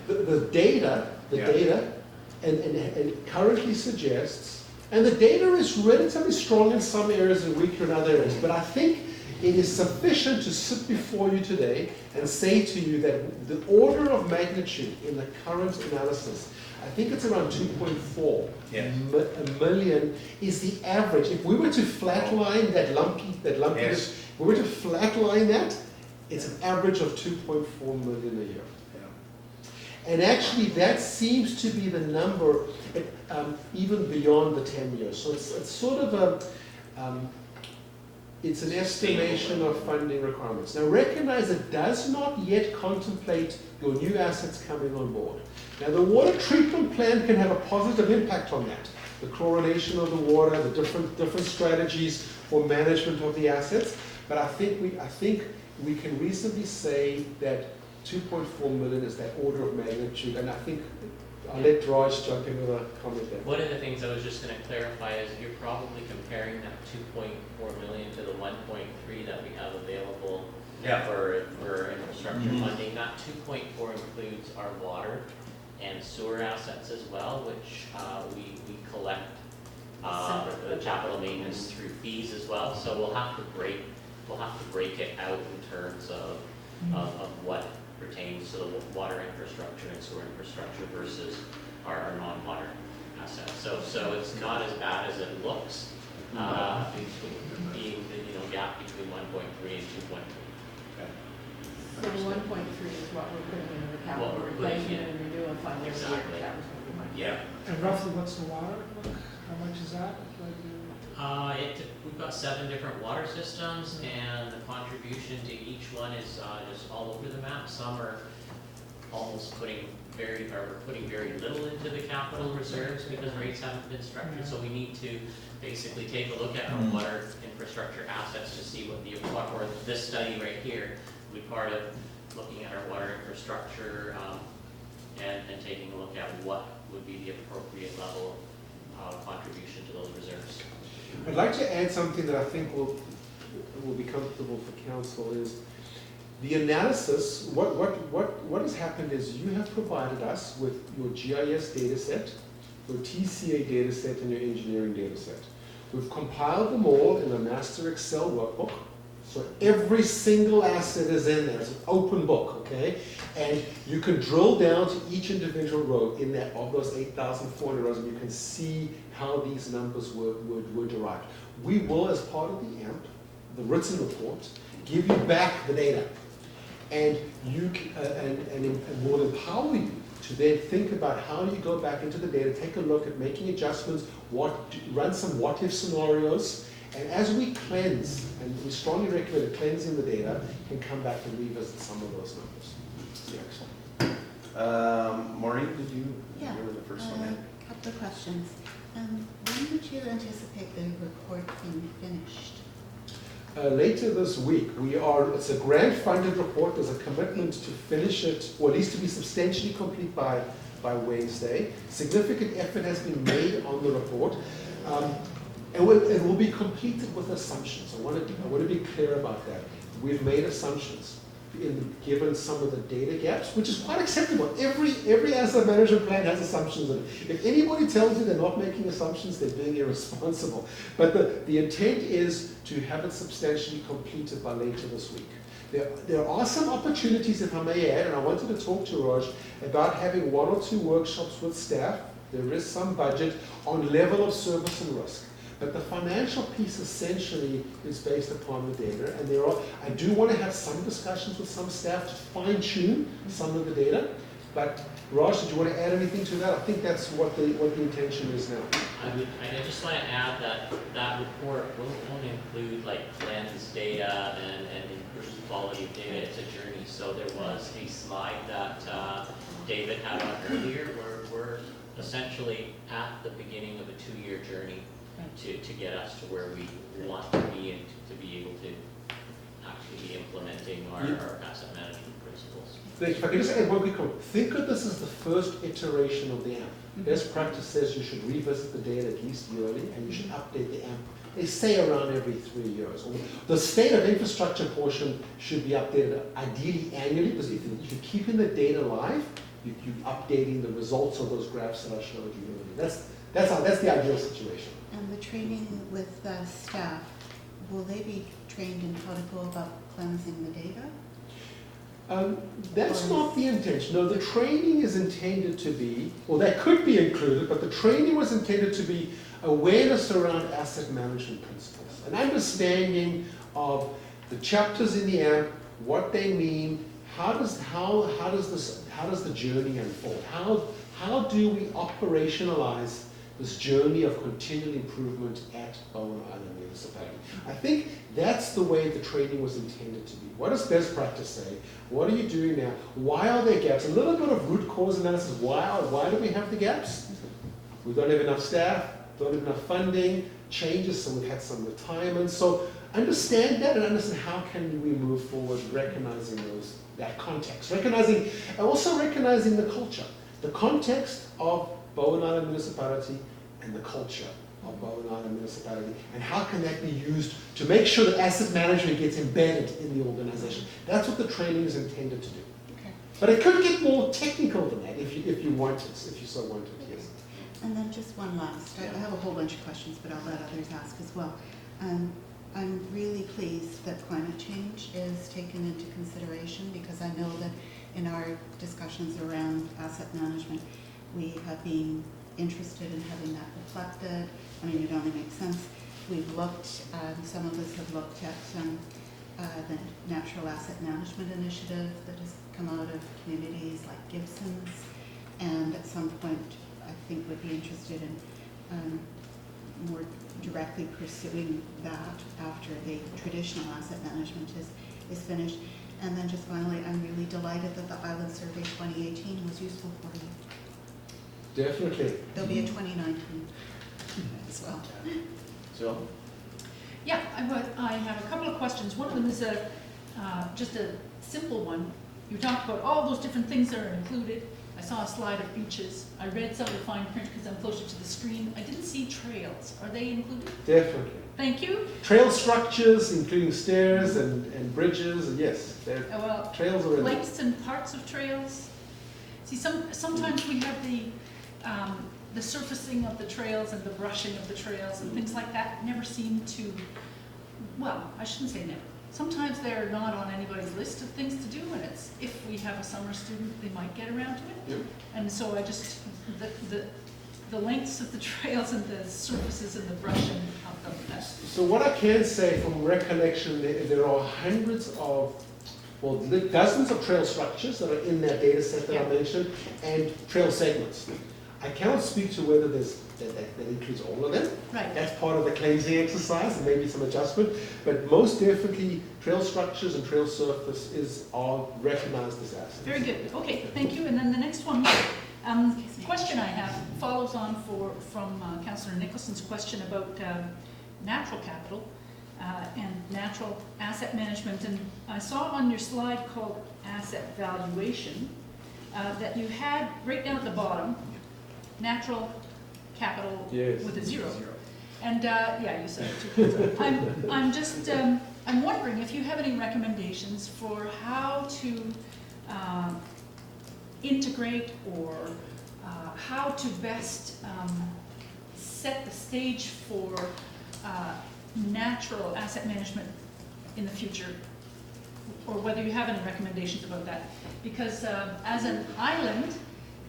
the data, and it currently suggests, and the data is relatively strong in some areas and weaker in other areas, but I think it is sufficient to sit before you today and say to you that the order of magnitude in the current analysis, I think it's around 2.4 million is the average. If we were to flatline that lumpiness, if we were to flatline that, it's an average of 2.4 million a year. And actually, that seems to be the number even beyond the 10 years. So it's sort of it's an estimation of funding requirements. Now, recognize it does not yet contemplate your new assets coming on board. Now, the water treatment plan can have a positive impact on that. The chlorination of the water, the different strategies for management of the assets. But I think we can reasonably say that 2.4 million is that order of magnitude, and I think I'll let Raj jump in with a comment there. One of the things I was just going to clarify is you're probably comparing that 2.4 million to the 1.3 that we have available Yeah, for infrastructure funding, that 2.4 includes our water and sewer assets as well, which we collect the capital maintenance through fees as well. So we'll have to break it out in terms of what pertains to the water infrastructure and sewer infrastructure versus our non-water assets. So it's not as bad as it looks, being the gap between 1.3 and 2.3. So 1.3 is what we're putting into the capital What we're putting replacement in. and renewal fund every year. Exactly. That was what we might. Yeah. And roughly, what's the water look? How much is that? We've got 7 different water systems, and the contribution to each one is just all over the map. Some are almost putting very little into the capital reserves because rates haven't been structured. So we need to basically take a look at our water infrastructure assets to see or this study right here will be part of looking at our water infrastructure and taking a look at what would be the appropriate level of contribution to those reserves. I'd like to add something that I think will be comfortable for council is the analysis. What has happened is you have provided us with your GIS data set, your TCA data set, and your engineering data set. We've compiled them all in a master Excel workbook. So every single asset is in there. It's an open book, okay? And you can drill down to each individual row in that of those 8,400 rows, and you can see how these numbers were derived. We will, as part of the AMP, the written report, give you back the data, and you and will empower you to then think about how do you go back into the data, take a look at making adjustments, run some what-if scenarios. And as we cleanse, and we strongly recommend cleansing the data, can come back and revisit some of those numbers. Excellent. Maureen, did you? Yeah, You were the first one in. a couple of questions. When would you anticipate the report being finished? Later this week, it's a grant funded report. There's a commitment to finish it, or at least to be substantially complete by Wednesday. Significant effort has been made on the report. And it will be completed with assumptions. I want to be clear about that. We've made assumptions given some of the data gaps, which is quite acceptable. Every asset management plan has assumptions in it. If anybody tells you they're not making assumptions, they're being irresponsible. But the intent is to have it substantially completed by later this week. There are some opportunities, if I may add, and I wanted to talk to Raj about having 1 or 2 workshops with staff. There is some budget on level of service and risk. But the financial piece essentially is based upon the data, and I do want to have some discussions with some staff to fine-tune some of the data. But Raj, did you want to add anything to that? I think that's what the intention is now. I just want to add that report won't include cleansed data and improved quality of data. It's a journey. So there was a slide that David had on earlier where we're essentially at the beginning of a 2-year journey to get us to where we want to be and to be able to actually be implementing our asset management principles. If I can just add one quick comment. Think of this as the first iteration of the AMP. Best practice says you should revisit the data at least yearly, and you should update the AMP. They say around every 3 years. The state of infrastructure portion should be updated ideally annually, because if you're keeping the data live, you're updating the results of those graphs that I showed you earlier. That's the ideal situation. And the training with staff, will they be trained in how to go about cleansing the data? That's not the intention. No, the training is intended to be, or that could be included, but the training was intended to be awareness around asset management principles, an understanding of the chapters in the AMP, what they mean, how does the journey unfold? How do we operationalize this journey of continual improvement at Bowen Island Municipality? I think that's the way the training was intended to be. What does best practice say? What are you doing now? Why are there gaps? A little bit of root cause analysis. Why do we have the gaps? We don't have enough staff, don't have enough funding, changes, so we've had some retirements. So understand that and understand how can we move forward, recognizing that context. Also recognizing the culture. The context of Bowen Island Municipality and the culture of Bowen Island Municipality, and how can that be used to make sure that asset management gets embedded in the organization. That's what the training is intended to do. Okay. But it could get more technical than that if you want it, if you so want it, yes. And then just one last, I have a whole bunch of questions, but I'll let others ask as well. I'm really pleased that climate change is taken into consideration, because I know that in our discussions around asset management, we have been interested in having that reflected. I mean, it only makes sense. We've looked, some of us have looked at the Natural Asset Management Initiative that has come out of communities like Gibson's, and at some point I think would be interested in more directly pursuing that after the traditional asset management is finished. And then just finally, I'm really delighted that the Island Survey 2018 was useful for you. Definitely. There'll be a 2019 as well. So, Yeah, I have a couple of questions. One of them is just a simple one. You talked about all those different things that are included. I saw a slide of beaches. I read some of the fine print because I'm closer to the screen. I didn't see trails. Are they included? Definitely. Thank you. Trail structures, including stairs and bridges, and yes, Well, trails are in there. lengths and parts of trails. See, sometimes we have the surfacing of the trails and the brushing of the trails and things like that never seem to, well, I shouldn't say never. Sometimes they're not on anybody's list of things to do, and it's, if we have a summer student, they might get around to it. Yep. And so I just, the lengths of the trails and the surfaces and the brushing of them, that's, So what I can say from recollection, there are hundreds of, well, dozens of trail structures that are in that data set that I mentioned, and trail segments. I cannot speak to whether that includes all of them. right. That's part of the cleansing exercise, and maybe some adjustment, but most definitely trail structures and trail surfaces are recognized as assets. Very good. Okay, thank you. And then the next one, question I have follows on from Councillor Nicholson's question about natural capital and natural asset management. And I saw on your slide called asset valuation that you had right down at the bottom, natural capital with a zero. And yeah, you said it too. I'm just, I'm wondering if you have any recommendations for how to integrate or how to best set the stage for natural asset management in the future, or whether you have any recommendations about that. Because as an island,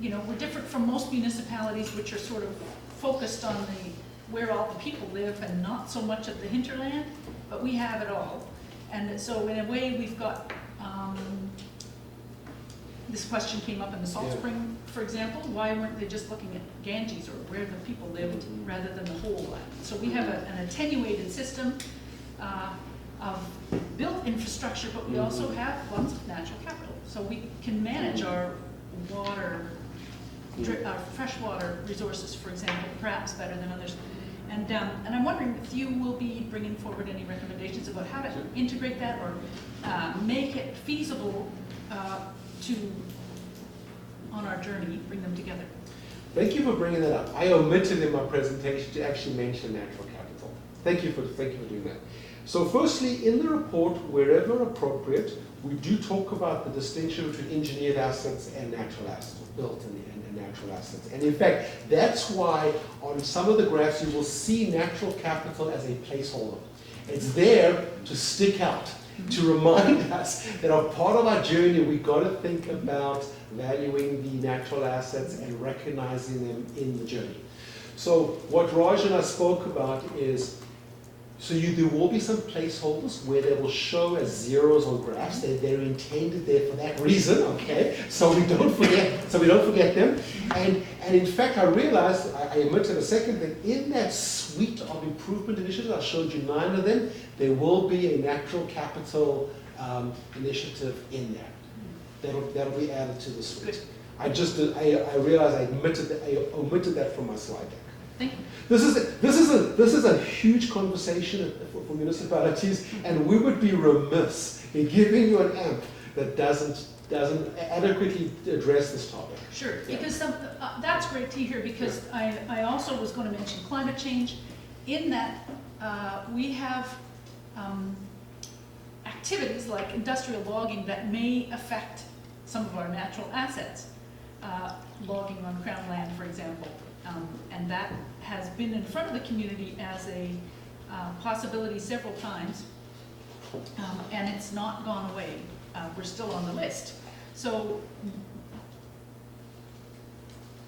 you know, we're different from most municipalities, which are sort of focused on where all the people live and not so much at the hinterland, but we have it all. And so in a way, we've got, this question came up in the Salt Spring, for example. Why weren't they just looking at Ganges or where the people lived rather than the whole island? So we have an attenuated system of built infrastructure, but we also have lots of natural capital. So we can manage our water, our freshwater resources, for example, perhaps better than others. And I'm wondering if you will be bringing forward any recommendations about how to integrate that or make it feasible on our journey, bring them together. Thank you for bringing that up. I omitted in my presentation to actually mention natural capital. Thank you for doing that. So firstly, in the report, wherever appropriate, we do talk about the distinction between engineered assets and natural assets, built and natural assets. And in fact, that's why on some of the graphs you will see natural capital as a placeholder. It's there to stick out, to remind us that as part of our journey, we've got to think about valuing the natural assets and recognizing them in the journey. So what Raj and I spoke about is, there will be some placeholders where they will show as zeros on graphs. They're intended there for that reason, okay? So we don't forget them. And in fact, I realized, I omitted a second thing, in that suite of improvement initiatives, I showed you 9 of them, there will be a natural capital initiative in there. That'll be added to the suite. I realized I omitted that from my slide deck. Thank you. This is a huge conversation for municipalities, and we would be remiss in giving you an AMP that doesn't doesn't adequately address this topic. Sure, because that's great to hear, because I also was going to mention climate change, in that we have activities like industrial logging that may affect some of our natural assets. Logging on Crown land, for example, and that has been in front of the community as a possibility several times, and it's not gone away. We're still on the list. So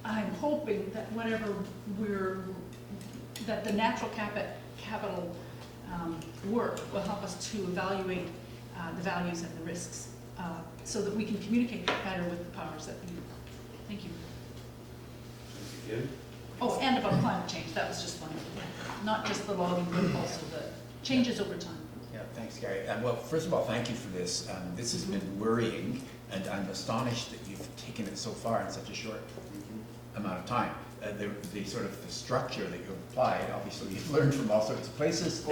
I'm hoping that whatever that the natural capital work will help us to evaluate the values and the risks, so that we can communicate better with the powers that be. Thank you. Thank you. Oh, and about climate change, that was just one, not just the logging, but also the changes over time. Yeah, thanks, Gary. Well, first of all, thank you for this. This has been worrying, and I'm astonished that you've taken it so far in such a short amount of time. The sort of the structure that you've applied, obviously you've learned from all sorts of places,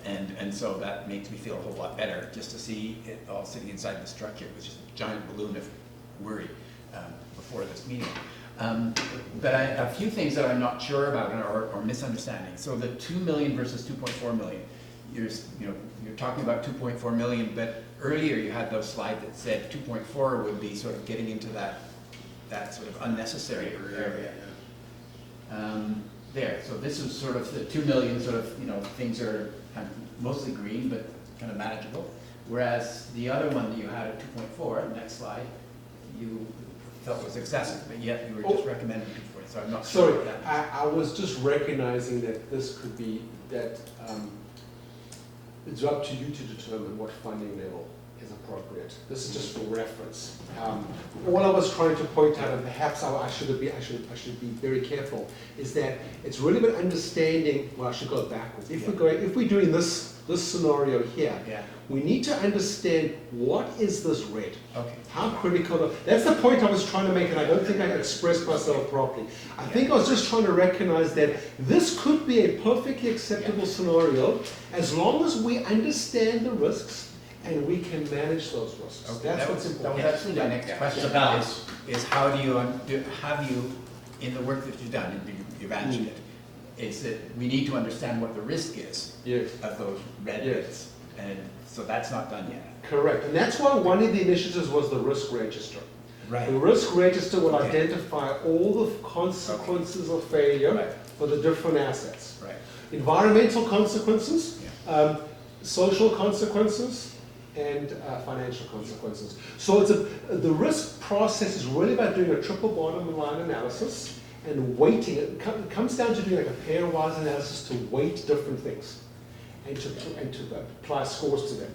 and so that makes me feel a whole lot better, just to see it all sitting inside the structure. It was just a giant balloon of worry before this meeting. But a few things that I'm not sure about or misunderstanding. So the 2 million versus 2.4 million, you're talking about 2.4 million, but earlier you had those slides that said 2.4 would be sort of getting into that sort of unnecessary area. There, so this is sort of the 2 million sort of, things are kind of mostly green, but kind of manageable. Whereas the other one that you had at 2.4, next slide, you felt was excessive, but yet you were just recommending 2.4, so I'm not sure. Sorry, I was just recognizing that this could be, that it's up to you to determine what funding level is appropriate. This is just for reference. All I was trying to point out, and perhaps I should be very careful, is that it's really about understanding. Well, I should go backwards. If we're doing this scenario here, we need to understand what is this red. Okay. How critical. That's the point I was trying to make, and I don't think I expressed myself properly. I think I was just trying to recognize that this could be a perfectly acceptable scenario as long as we understand the risks and we can manage those risks. Okay, That's what's important. That was actually my next question. Is how do you have you, in the work that you've done, and you've answered it, is that we need to understand what the risk is of those red bits, and so that's not done yet. Correct, and that's why one of the initiatives was the risk register. Right. The risk register will identify all the consequences of failure for the different assets. Right. Environmental consequences, social consequences, and financial consequences. So the risk process is really about doing a triple bottom line analysis and weighting it. It comes down to doing like a pairwise analysis to weight different things and to apply scores to them.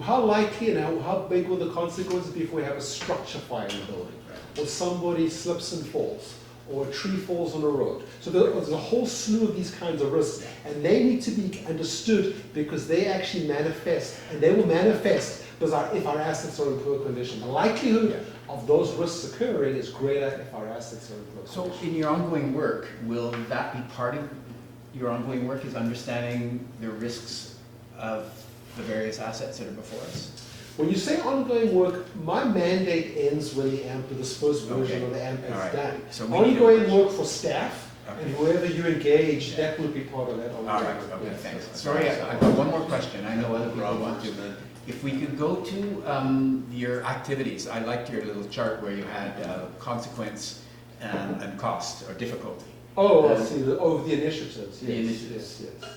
How likely and how big will the consequences be if we have a structure fire in the building, or somebody slips and falls, or a tree falls on a road? So there's a whole slew of these kinds of risks, and they need to be understood because they actually manifest, and they will manifest because if our assets are in poor condition. The likelihood of those risks occurring is greater if our assets are in poor condition. So in your ongoing work, will that be part of your ongoing work, is understanding the risks of the various assets that are before us? When you say ongoing work, my mandate ends when the AMP, this first version of the AMP is done. So ongoing work for staff and whoever you engage, that will be part of that ongoing All right, work. okay, thanks. Sorry, I've got one more question. I know other people want to. If we could go to your activities, I liked your little chart where you had consequence and cost or difficulty. Oh, I see. The initiatives. Yes, The initiatives. Yes.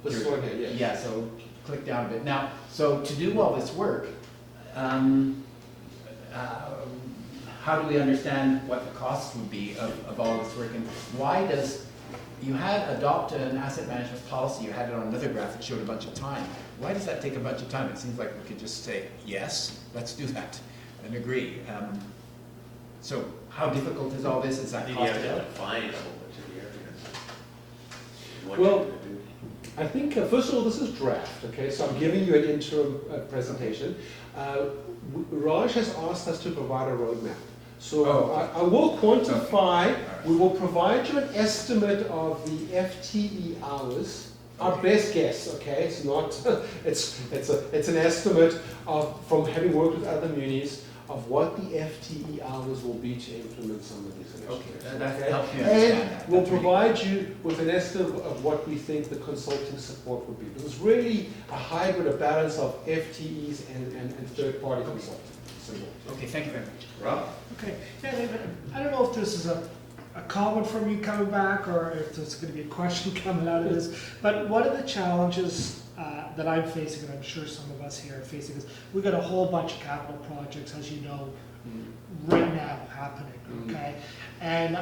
This one here, yes. Yeah, so click down a bit. Now, so to do all this work, how do we understand what the costs would be of all this work? And why does, you had adopted an asset management policy, you had it on another graph that showed a bunch of time. Why does that take a bunch of time? It seems like we could just say, yes, let's do that, and agree. So how difficult is all this? Is that You cost? have to define a whole bunch of the areas. Well, I think, first of all, this is draft, okay? So I'm giving you an interim presentation. Raj has asked us to provide a roadmap. So I will quantify, we will provide you an estimate of the FTE hours, our best guess, okay? It's not, it's an estimate from having worked with other munis of what the FTE hours will be to implement some of these initiatives. Okay, that helps me understand And that. we'll That's really provide you with an estimate of what we think the consulting support would be. This is really a hybrid, a balance of FTEs and third-party consulting support. good. Okay, thank you very much. Rob? Okay, yeah, David, I don't know if this is a comment from you coming back, or if there's gonna be a question coming out of this, but one of the challenges that I'm facing, and I'm sure some of us here are facing, is we've got a whole bunch of capital projects, as you know, right now happening, okay? And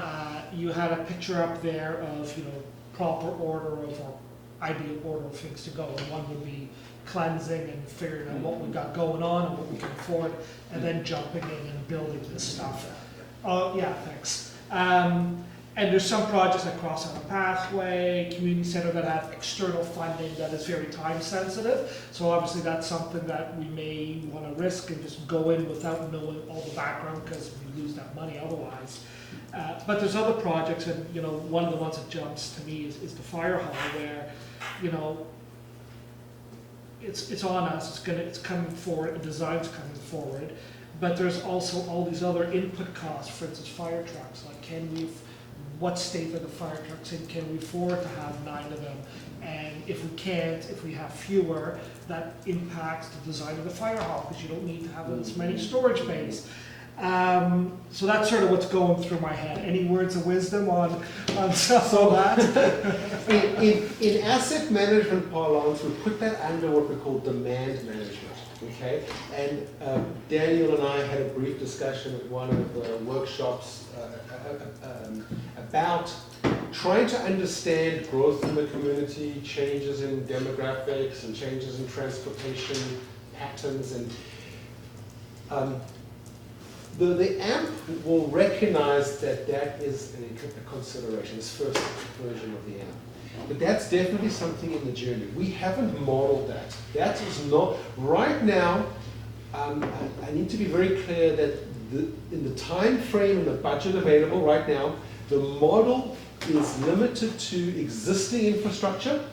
you had a picture up there of, you know, proper order of, or ideal order of things to go. And one would be cleansing and figuring out what we got going on and what we can afford, and then jumping in and building this stuff. Oh, yeah, thanks. And there's some projects like Crossing the Pathway, Community Center, that have external funding that is very time sensitive. So obviously that's something that we may want to risk and just go in without knowing all the background, because we lose that money otherwise. But there's other projects, and you know, one of the ones that jumps to me is the fire hall, where, you know, it's on us, it's coming forward, the design's coming forward, but there's also all these other input costs, for instance, fire trucks, like what state are the fire trucks in, can we afford to have 9 of them? And if we can't, if we have fewer, that impacts the design of the fire hall, because you don't need to have as many storage bays. So that's sort of what's going through my head. Any words of wisdom on stuff on that? In asset management parlance, we put that under what we call demand management, okay? And Daniel and I had a brief discussion at one of the workshops about trying to understand growth in the community, changes in demographics and changes in transportation patterns, and the AMP will recognize that that is a consideration, this first version of the AMP. But that's definitely something in the journey. We haven't modeled that. That is not, right now, I need to be very clear that in the time frame and the budget available right now, the model is limited to existing infrastructure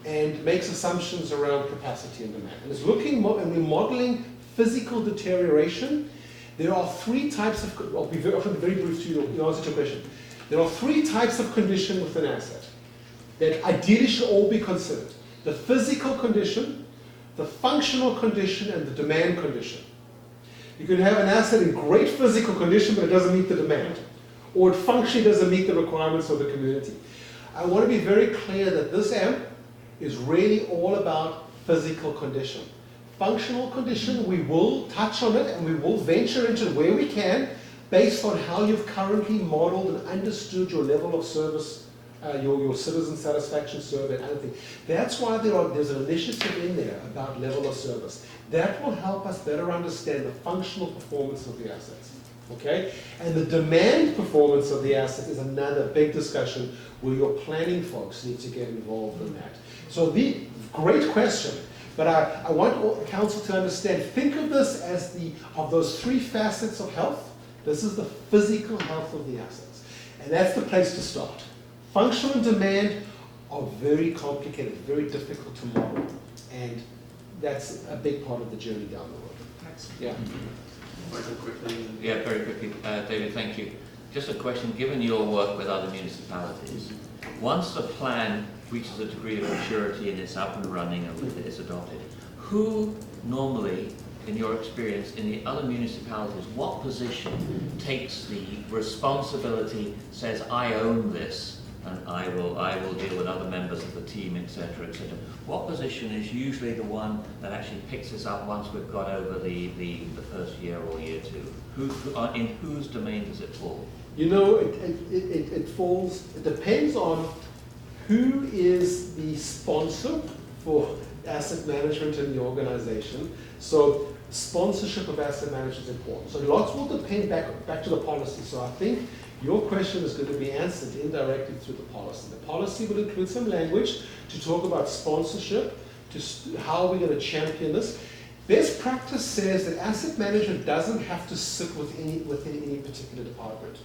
and makes assumptions around capacity and demand. And it's looking, and we're modeling physical deterioration. There are 3 types of, I'll be very brief to you in answer to your question. There are 3 types of condition with an asset that ideally should all be considered. The physical condition, the functional condition, and the demand condition. You can have an asset in great physical condition, but it doesn't meet the demand, or it functionally doesn't meet the requirements of the community. I want to be very clear that this AMP is really all about physical condition. Functional condition, we will touch on it, and we will venture into it where we can, based on how you've currently modeled and understood your level of service, your citizen satisfaction survey and other things. That's why there's an initiative in there about level of service. That will help us better understand the functional performance of the assets. Okay? And the demand performance of the asset is another big discussion where your planning folks need to get involved in that. So great question. But I want council to understand, think of this as of those 3 facets of health, this is the physical health of the assets. And that's the place to start. Functional and demand are very complicated, very difficult to model. And that's a big part of the journey down the road. Thanks. Yeah. Michael, quickly. Yeah, very quickly. David, thank you. Just a question, given your work with other municipalities, once the plan reaches a degree of maturity and it's up and running and it's adopted, who normally, in your experience, in the other municipalities, what position takes the responsibility, says, I own this, and I will deal with other members of the team, etc., etc. What position is usually the one that actually picks this up once we've got over the first year or year 2? In whose domain does it fall? You know, it depends on who is the sponsor for asset management in the organization. So sponsorship of asset management is important. So lots will depend back to the policy. So I think your question is going to be answered indirectly through the policy. The policy will include some language to talk about sponsorship, to how we're going to champion this. Best practice says that asset management doesn't have to sit within any particular department.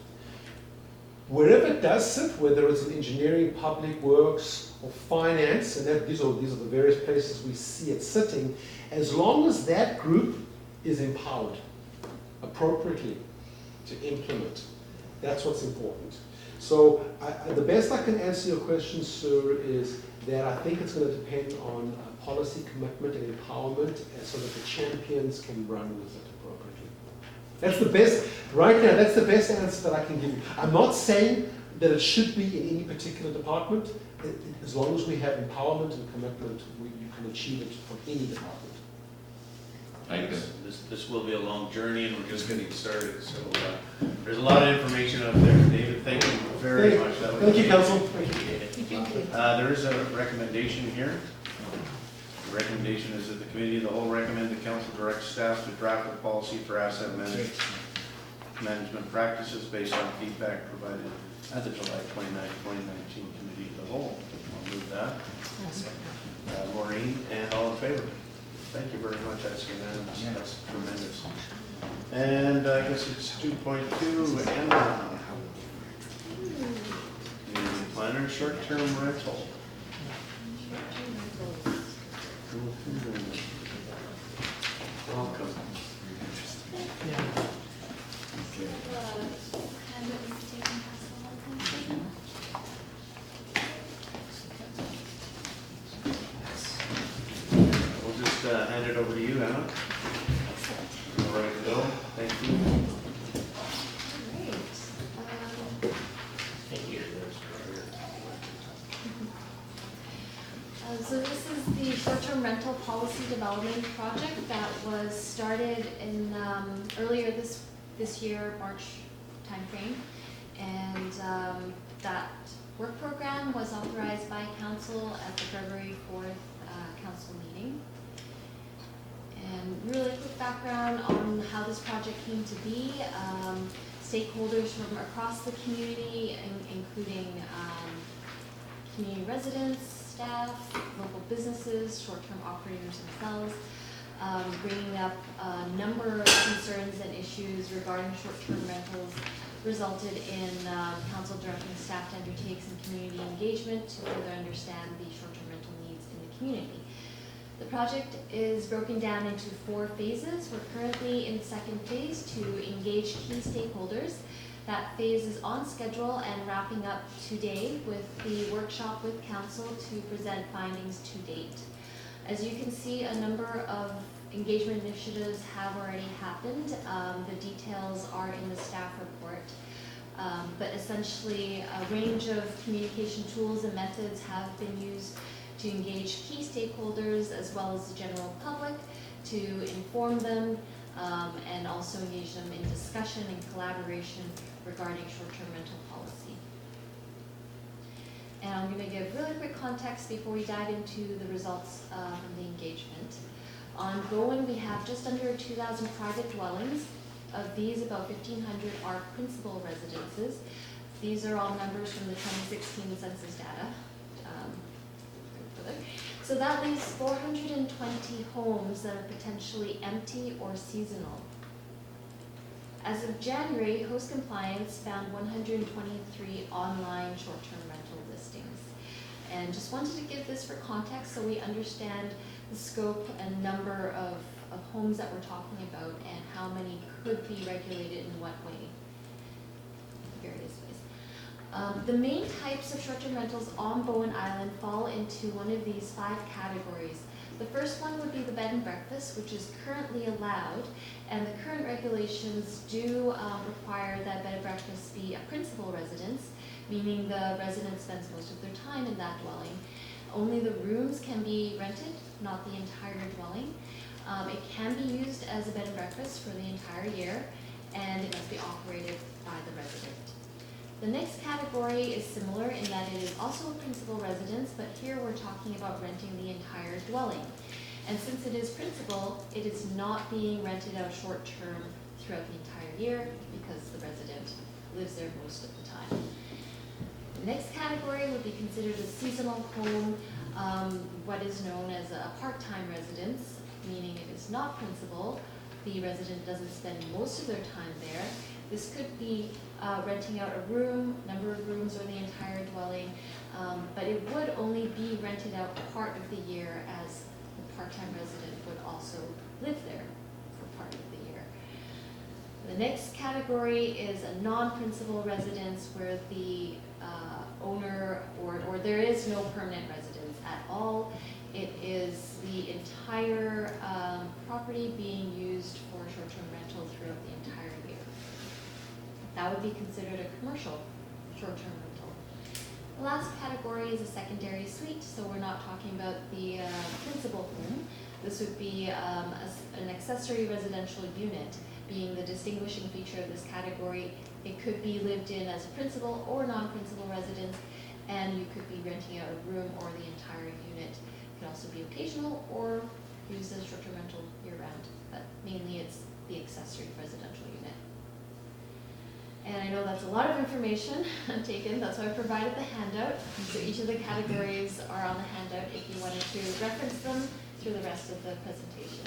Wherever it does sit, whether it's in engineering, public works, or finance, and these are the various places we see it sitting, as long as that group is empowered appropriately to implement. That's what's important. So the best I can answer your question, sir, is that I think it's going to depend on policy commitment and empowerment, and so that the champions can run with it appropriately. That's the best, right now, that's the best answer that I can give you. I'm not saying that it should be in any particular department. As long as we have empowerment and commitment, you can achieve it from any department. Thank you. This will be a long journey, and we're just getting started, so there's a lot of information out there. David, thank you very much. That was Thank you, amazing. Council. Thank you. There is a recommendation here. The recommendation is that the committee of the whole recommend the council direct staff to draft a policy for asset management practices based on feedback provided at the July 29, 2019 committee of the whole. I'll move that. Maureen, and all in favor? Thank you very much. That's unanimous. That's tremendous. And I guess it's 2.2 and community planner short-term rental. Welcome. We'll just hand it over to you, Anna. You're ready to go. Thank you. Thank you. So this is the short-term rental policy development project that was started in earlier this year, March timeframe. And that work program was authorized by council at the February 4th council meeting. And really quick background on how this project came to be. Stakeholders from across the community, including community residents, staff, local businesses, short-term operators themselves, bringing up a number of concerns and issues regarding short-term rentals, resulted in council directing staff to undertake some community engagement to further understand the short-term rental needs in the community. The project is broken down into 4 phases. We're currently in the second phase to engage key stakeholders. That phase is on schedule and wrapping up today with the workshop with council to present findings to date. As you can see, a number of engagement initiatives have already happened. The details are in the staff report. But essentially, a range of communication tools and methods have been used to engage key stakeholders as well as the general public, to inform them and also engage them in discussion and collaboration regarding short-term rental policy. And I'm going to give really quick context before we dive into the results from the engagement. On Bowen, we have just under 2,000 private dwellings. Of these, about 1,500 are principal residences. These are all numbers from the 2016 census data. So that leaves 420 homes that are potentially empty or seasonal. As of January, Host Compliance found 123 online short-term rental listings. And just wanted to give this for context so we understand the scope and number of homes that we're talking about and how many could be regulated in what way, various ways. The main types of short-term rentals on Bowen Island fall into one of these 5 categories. The first one would be the bed and breakfast, which is currently allowed, and the current regulations do require that bed and breakfast be a principal residence, meaning the resident spends most of their time in that dwelling. Only the rooms can be rented, not the entire dwelling. It can be used as a bed and breakfast for the entire year, and it must be operated by the resident. The next category is similar in that it is also a principal residence, but here we're talking about renting the entire dwelling. And since it is principal, it is not being rented out short-term throughout the entire year because the resident lives there most of the time. The next category would be considered a seasonal home, what is known as a part-time residence, meaning it is not principal, the resident doesn't spend most of their time there. This could be renting out a room, number of rooms, or the entire dwelling, but it would only be rented out part of the year, as the part-time resident would also live there for part of the year. The next category is a non-principal residence where the owner or there is no permanent residence at all. It is the entire property being used for short-term rental throughout the entire year. That would be considered a commercial short-term rental. The last category is a secondary suite, so we're not talking about the principal home. This would be an accessory residential unit, being the distinguishing feature of this category. It could be lived in as a principal or non-principal residence, and you could be renting out a room or the entire unit. It can also be occasional or used as short-term rental year-round, but mainly it's the accessory residential unit. And I know that's a lot of information taken, that's why I provided the handout. So each of the categories are on the handout if you wanted to reference them through the rest of the presentation.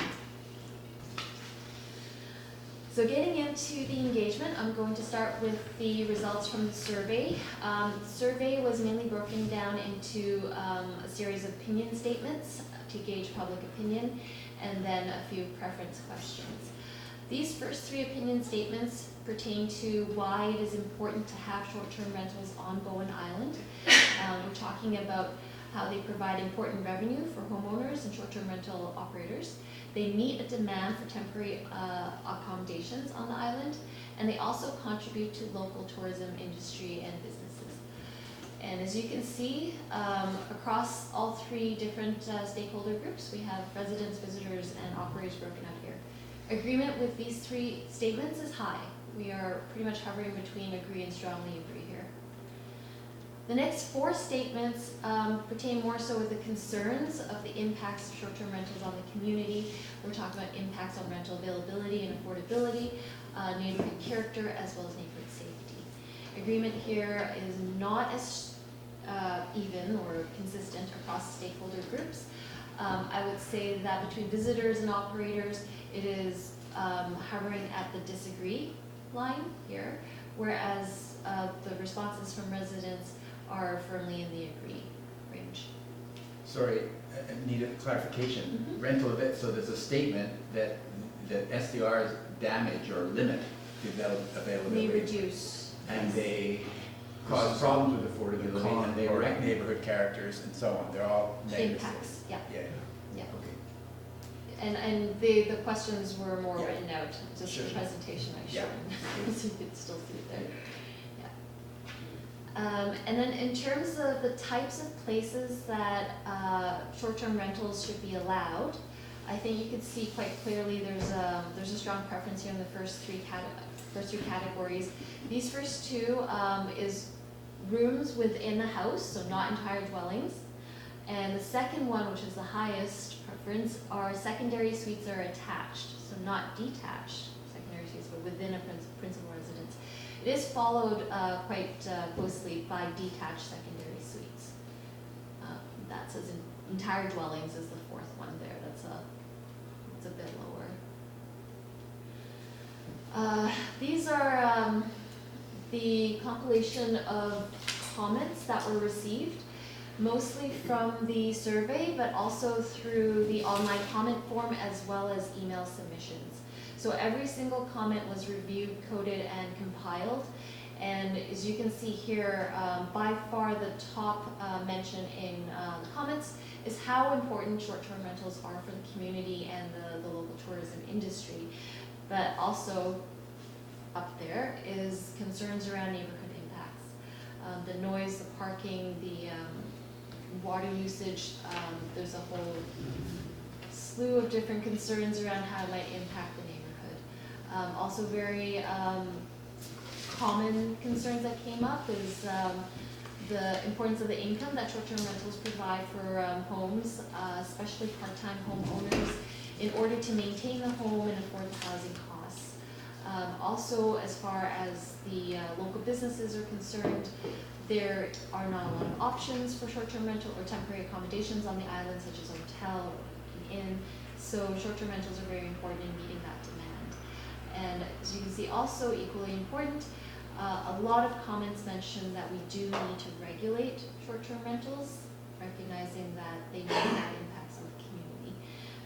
So getting into the engagement, I'm going to start with the results from the survey. The survey was mainly broken down into a series of opinion statements to gauge public opinion, and then a few preference questions. These first three opinion statements pertain to why it is important to have short-term rentals on Bowen Island. We're talking about how they provide important revenue for homeowners and short-term rental operators. They meet a demand for temporary accommodations on the island, and they also contribute to local tourism industry and businesses. And as you can see, across all three different stakeholder groups, we have residents, visitors, and operators broken out here. Agreement with these three statements is high. We are pretty much hovering between agree and strongly agree here. The next four statements pertain more so with the concerns of the impacts of short-term rentals on the community. We're talking about impacts on rental availability and affordability, neighborhood character, as well as neighborhood safety. Agreement here is not as even or consistent across stakeholder groups. I would say that between visitors and operators, it is hovering at the disagree line here, whereas the responses from residents are firmly in the agree range. Sorry, I need a clarification. Mhm. Rental of it, so there's a statement that SDRs damage or limit availability. We reduce. And they cause problems with affordability, and they wreck neighborhood characters and so on. They're all negative. Impacts, yeah. Yeah, Yeah. okay. And the questions were more Yeah. written out, just Sure, the sure. presentation I Yeah. showed, so you could still see it there. And then in terms of the types of places that short-term rentals should be allowed, I think you could see quite clearly there's a strong preference here in the first three categories. These first two is rooms within the house, so not entire dwellings. And the second one, which is the highest preference, are secondary suites are attached, so not detached secondary suites, but within a principal residence. It is followed quite closely by detached secondary suites. That says entire dwellings is the fourth one there. That's a bit lower. These are the compilation of comments that were received, mostly from the survey, but also through the online comment form as well as email submissions. So every single comment was reviewed, coded, and compiled. And as you can see here, by far the top mention in the comments is how important short-term rentals are for the community and the local tourism industry. But also up there is concerns around neighborhood impacts. The noise, the parking, the water usage, there's a whole slew of different concerns around how it might impact the neighborhood. Also very common concerns that came up is the importance of the income that short-term rentals provide for homes, especially part-time homeowners, in order to maintain the home and afford the housing costs. Also, as far as the local businesses are concerned, there are not a lot of options for short-term rental or temporary accommodations on the island, such as a hotel or an inn. So short-term rentals are very important in meeting that demand. And as you can see, also equally important, a lot of comments mention that we do need to regulate short-term rentals, recognizing that they may have impacts on the community.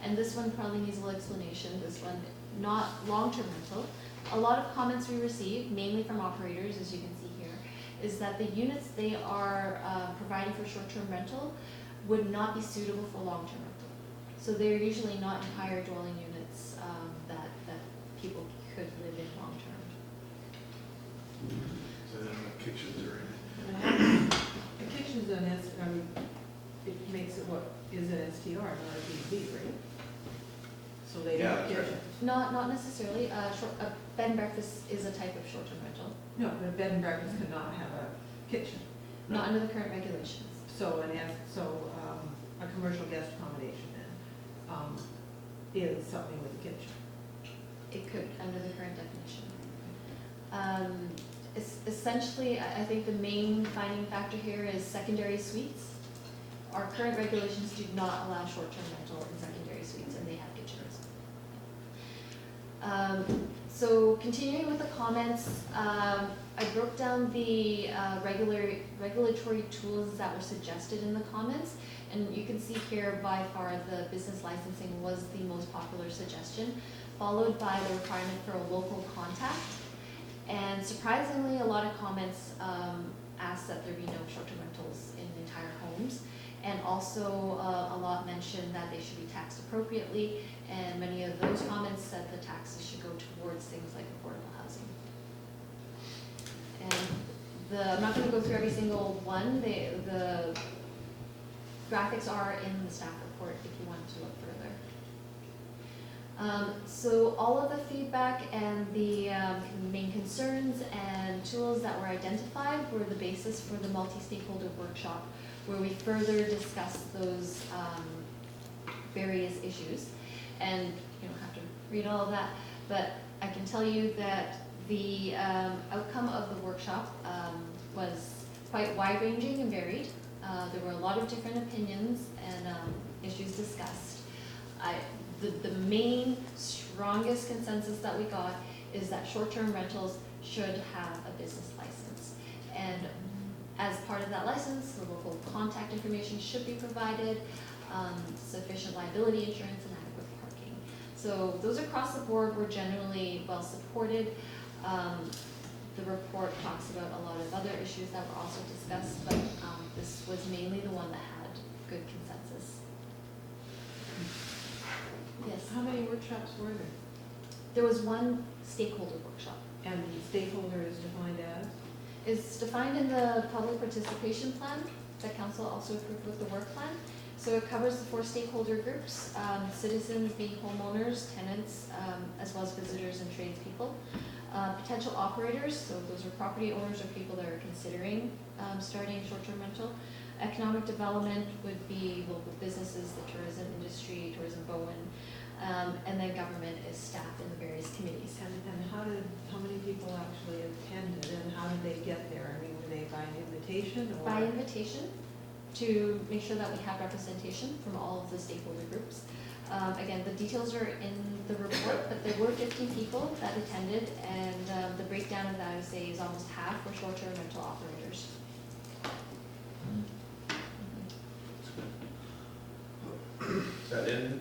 And this one probably needs a little explanation. This one, not long-term rental, a lot of comments we received, mainly from operators, as you can see here, is that the units they are providing for short-term rental would not be suitable for long-term rental. So they're usually not entire dwelling units that people could live in long-term. So they don't have kitchens or anything. The kitchen's an it makes it what, is an STR, not a B&B, right? So they don't have Yeah, kitchen. Not necessarily. A bed and breakfast is a type of short-term rental, No, but a bed and breakfast cannot have a kitchen. not under the current regulations. So a commercial guest accommodation then is something with a kitchen. It could, under the current definition. Essentially, I think the main finding factor here is secondary suites. Our current regulations do not allow short-term rental in secondary suites, and they have kitchens. So continuing with the comments, I broke down the regulatory tools that were suggested in the comments, and you can see here by far the business licensing was the most popular suggestion, followed by the requirement for a local contact. And surprisingly, a lot of comments asked that there be no short-term rentals in entire homes. And also a lot mentioned that they should be taxed appropriately, and many of those comments said the taxes should go towards things like affordable housing. And I'm not going to go through every single one. The graphics are in the staff report if you wanted to look further. So all of the feedback and the main concerns and tools that were identified were the basis for the multi-stakeholder workshop, where we further discussed those various issues. And you don't have to read all of that, but I can tell you that the outcome of the workshop was quite wide-ranging and varied. There were a lot of different opinions and issues discussed. The main strongest consensus that we got is that short-term rentals should have a business license. And as part of that license, the local contact information should be provided, sufficient liability insurance, and adequate parking. So those across the board were generally well supported. The report talks about a lot of other issues that were also discussed, but this was mainly the one that had good consensus. Yes. How many workshops were there? There was one stakeholder workshop. And the stakeholder is defined as? It's defined in the public participation plan that council also approved with the work plan. So it covers the 4 stakeholder groups, citizens being homeowners, tenants, as well as visitors and tradespeople. Potential operators, so those are property owners or people that are considering starting short-term rental. Economic development would be local businesses, the tourism industry, Tourism Bowen, and then government is staff in the various committees. And how many people actually attended, and how did they get there? I mean, were they by invitation or? By invitation, to make sure that we have representation from all of the stakeholder groups. Again, the details are in the report, but there were 15 people that attended, and the breakdown of that, I would say, is almost half were short-term rental operators. Is that in?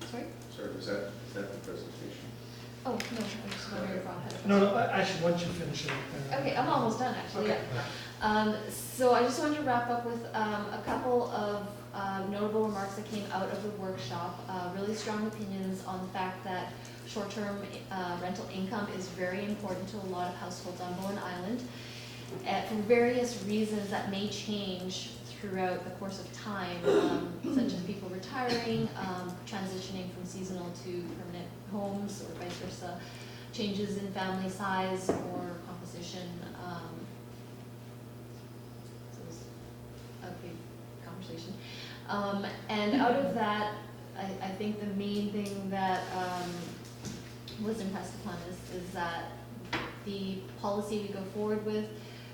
Sorry? Sorry, is that the presentation? Oh, no, I'm just wondering if Rob had a question. No, actually, once you finish it. Okay, I'm almost done, actually, Okay. yeah. So I just wanted to wrap up with a couple of notable remarks that came out of the workshop. Really strong opinions on the fact that short-term rental income is very important to a lot of households on Bowen Island. For various reasons that may change throughout the course of time, such as people retiring, transitioning from seasonal to permanent homes, or vice versa, changes in family size or composition. So it was a big conversation. And out of that, I think the main thing that was impressed upon is that the policy we go forward with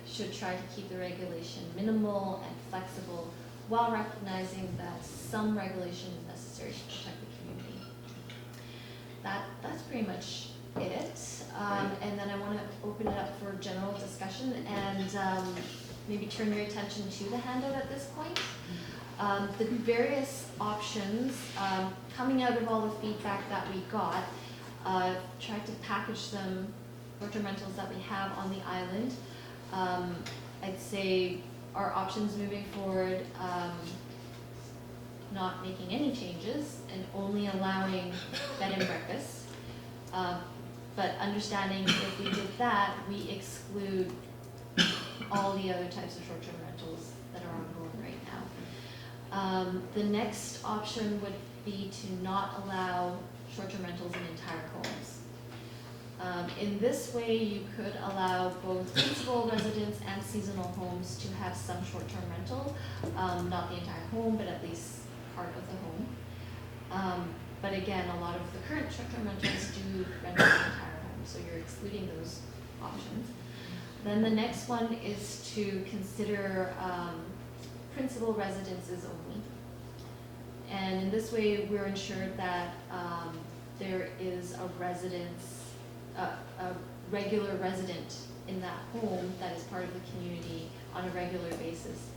should try to keep the regulation minimal and flexible, while recognizing that some regulation is necessary to protect the community. That's pretty much it. And then I want to open it up for general discussion and maybe turn your attention to the handout at this point. The various options coming out of all the feedback that we got, tried to package some short-term rentals that we have on the island. I'd say our options moving forward, not making any changes and only allowing bed and breakfast. But understanding if we did that, we exclude all the other types of short-term rentals that are ongoing right now. The next option would be to not allow short-term rentals in entire homes. In this way, you could allow both principal residents and seasonal homes to have some short-term rental, not the entire home, but at least part of the home. But again, a lot of the current short-term rentals do rent the entire home, so you're excluding those options. Then the next one is to consider principal residences only. And in this way, we're ensured that there is a residence, a regular resident in that home that is part of the community on a regular basis.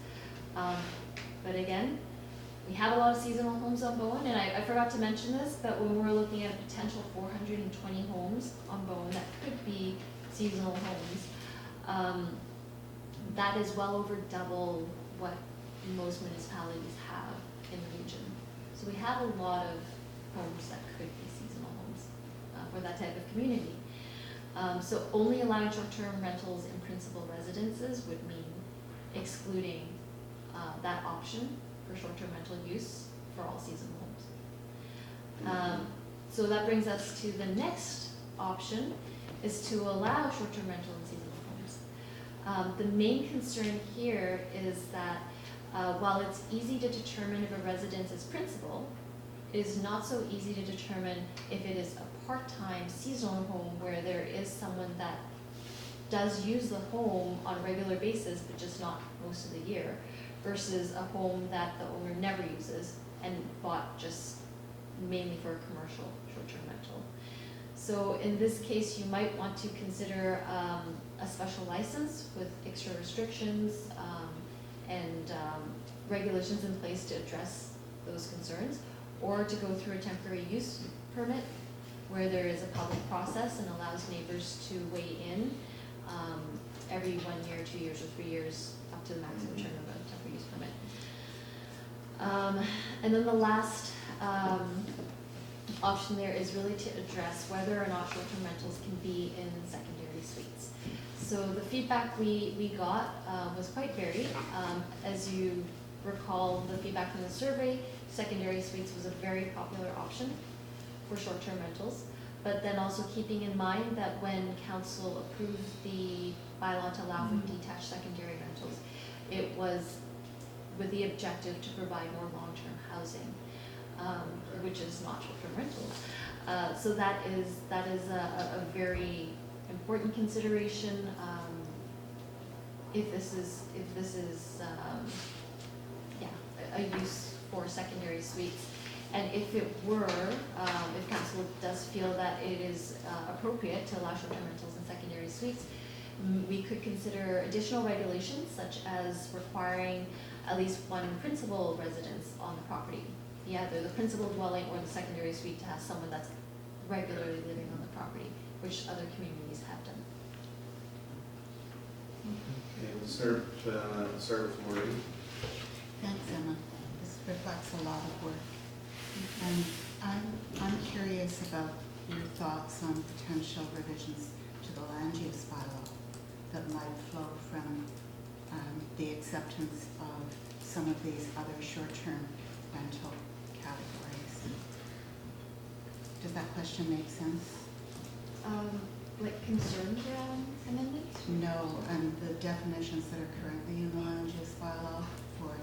But again, we have a lot of seasonal homes on Bowen, and I forgot to mention this, but when we're looking at a potential 420 homes on Bowen that could be seasonal homes, that is well over double what most municipalities have in the region. So we have a lot of homes that could be seasonal homes for that type of community. So only allowing short-term rentals in principal residences would mean excluding that option for short-term rental use for all seasonal homes. So that brings us to the next option, is to allow short-term rental in seasonal homes. The main concern here is that while it's easy to determine if a residence is principal, it is not so easy to determine if it is a part-time seasonal home where there is someone that does use the home on a regular basis, but just not most of the year, versus a home that the owner never uses and bought just mainly for a commercial short-term rental. So in this case, you might want to consider a special license with extra restrictions and regulations in place to address those concerns, or to go through a temporary use permit where there is a public process and allows neighbors to weigh in every 1 year, 2 years, or 3 years, up to the maximum term of a temporary use permit. And then the last option there is really to address whether or not short-term rentals can be in secondary suites. So the feedback we got was quite varied. As you recall, the feedback from the survey, secondary suites was a very popular option for short-term rentals. But then also keeping in mind that when council approved the bylaw to allow for detached secondary rentals, it was with the objective to provide more long-term housing, which is not short-term rentals. So that is a very important consideration. If this is a use for secondary suites. And if it were, if council does feel that it is appropriate to allow short-term rentals in secondary suites, we could consider additional regulations such as requiring at least one principal residence on the property. Either the principal dwelling or the secondary suite to have someone that's regularly living on the property, which other communities have done. Okay, we'll start with Maureen. Thanks, Emma. This reflects a lot of work. And I'm curious about your thoughts on potential revisions to the land use bylaw that might flow from the acceptance of some of these other short-term rental categories. Does that question make sense? Like concerns around amendments? No, and the definitions that are currently in the land use bylaw for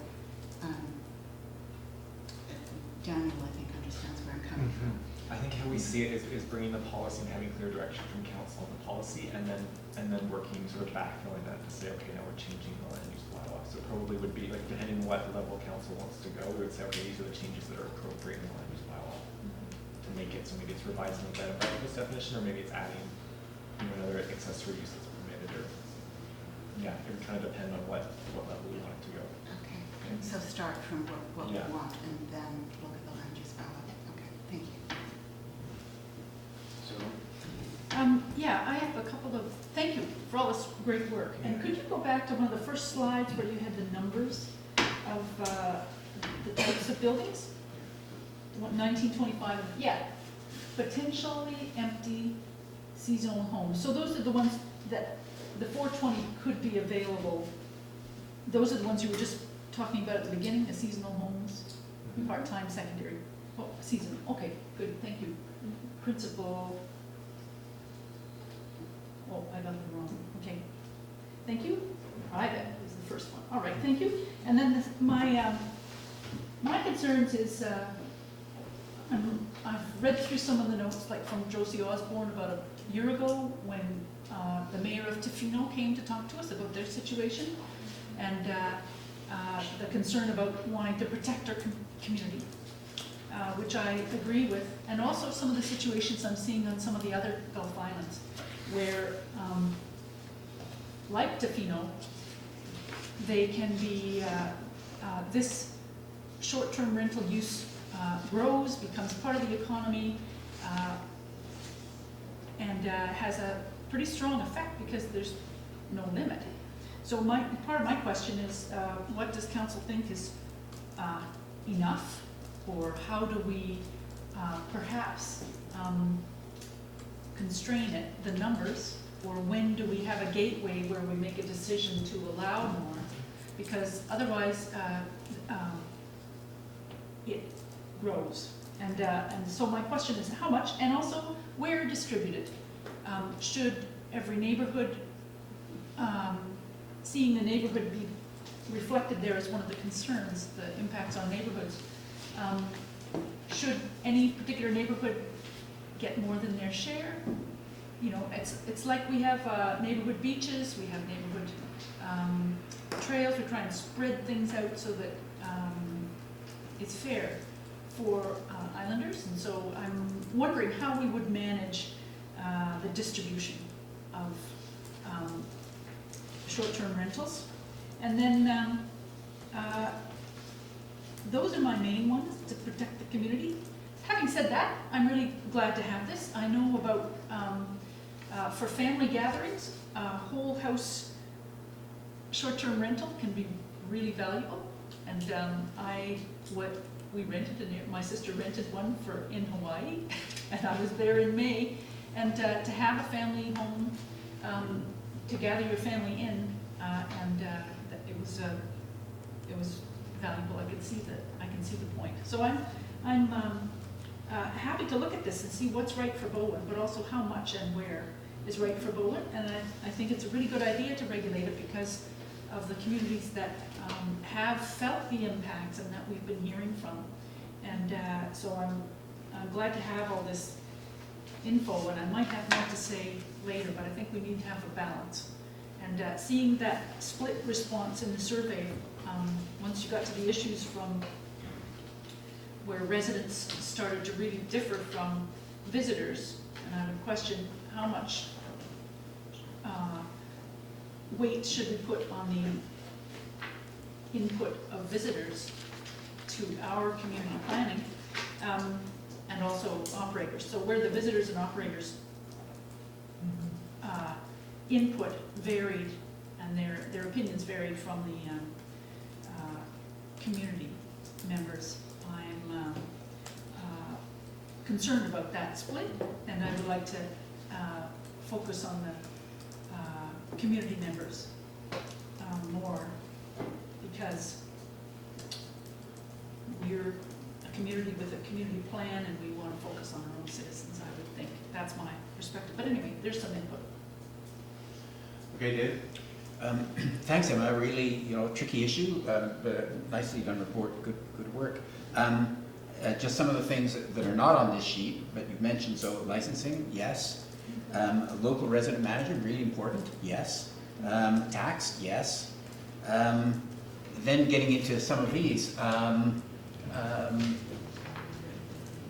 Daniel, I think, understands where I'm coming from. I think how we see it is bringing the policy and having clear direction from council on the policy, and then working sort of backfilling that to say, okay, now we're changing the land use bylaw. So it probably would be like, depending on what level council wants to go, we would say, okay, these are the changes that are appropriate in the land use bylaw to make it. So maybe it's revising the bed and breakfast definition, or maybe it's adding another accessory use that's permitted, or it would kind of depend on what level we want it to go. Okay, so start from what we Yeah. want and then look at the land use bylaw. Okay, thank you. So a couple of, thank you for all this great work. And could you go back to one of the first slides where you had the numbers of the types of buildings? 1925, yeah. Potentially empty seasonal homes. So those are the ones that the 420 could be available. Those are the ones you were just talking about at the beginning, the seasonal homes, part-time, secondary. Oh, seasonal, okay, good, thank you. Principal. Oh, I got them wrong, okay. Thank you. Private is the first one. All right, thank you. And then my concerns is, I've read through some of the notes, like from Josie Osborne about a year ago when the mayor of Tofino came to talk to us about their situation and the concern about wanting to protect our community, which I agree with, and also some of the situations I'm seeing on some of the other Gulf Islands where, like Tofino, they can be, this short-term rental use grows, becomes part of the economy, and has a pretty strong effect because there's no limit. So part of my question is, what does council think is enough, or how do we perhaps constrain it, the numbers, or when do we have a gateway where we make a decision to allow more? Because otherwise, it grows. And so my question is how much, and also where distributed? Should every neighborhood, seeing the neighborhood be reflected there as one of the concerns, the impacts on neighborhoods, should any particular neighborhood get more than their share? You know, it's like we have neighborhood beaches, we have neighborhood trails, we're trying to spread things out so that it's fair for islanders, and so I'm wondering how we would manage the distribution of short-term rentals. And then those are my main ones, to protect the community. Having said that, I'm really glad to have this. I know about, for family gatherings, whole house short-term rental can be really valuable. And we rented, and my sister rented one in Hawaii, and I was there in May. And to have a family home, to gather your family in, it was valuable. I can see the point. So I'm happy to look at this and see what's right for Bowen, but also how much and where is right for Bowen. And I think it's a really good idea to regulate it because of the communities that have felt the impacts and that we've been hearing from. And so I'm glad to have all this info, and I might have more to say later, but I think we need to have a balance. And seeing that split response in the survey, once you got to the issues from where residents started to really differ from visitors, and I would question how much weight should we put on the input of visitors to our community planning, and also operators. So where the visitors and operators input varied, and their opinions varied from the community members, I'm concerned about that split, and I would like to focus on the community members more, because we're a community with a community plan, and we want to focus on our own citizens, I would think. That's my perspective. But anyway, there's some input. Okay, Dave? Thanks, Emma. Really, tricky issue, but nicely done report. Good work. Just some of the things that are not on this sheet, but you've mentioned, so licensing, yes. A local resident manager, really important, yes. Tax, yes. Then getting into some of these,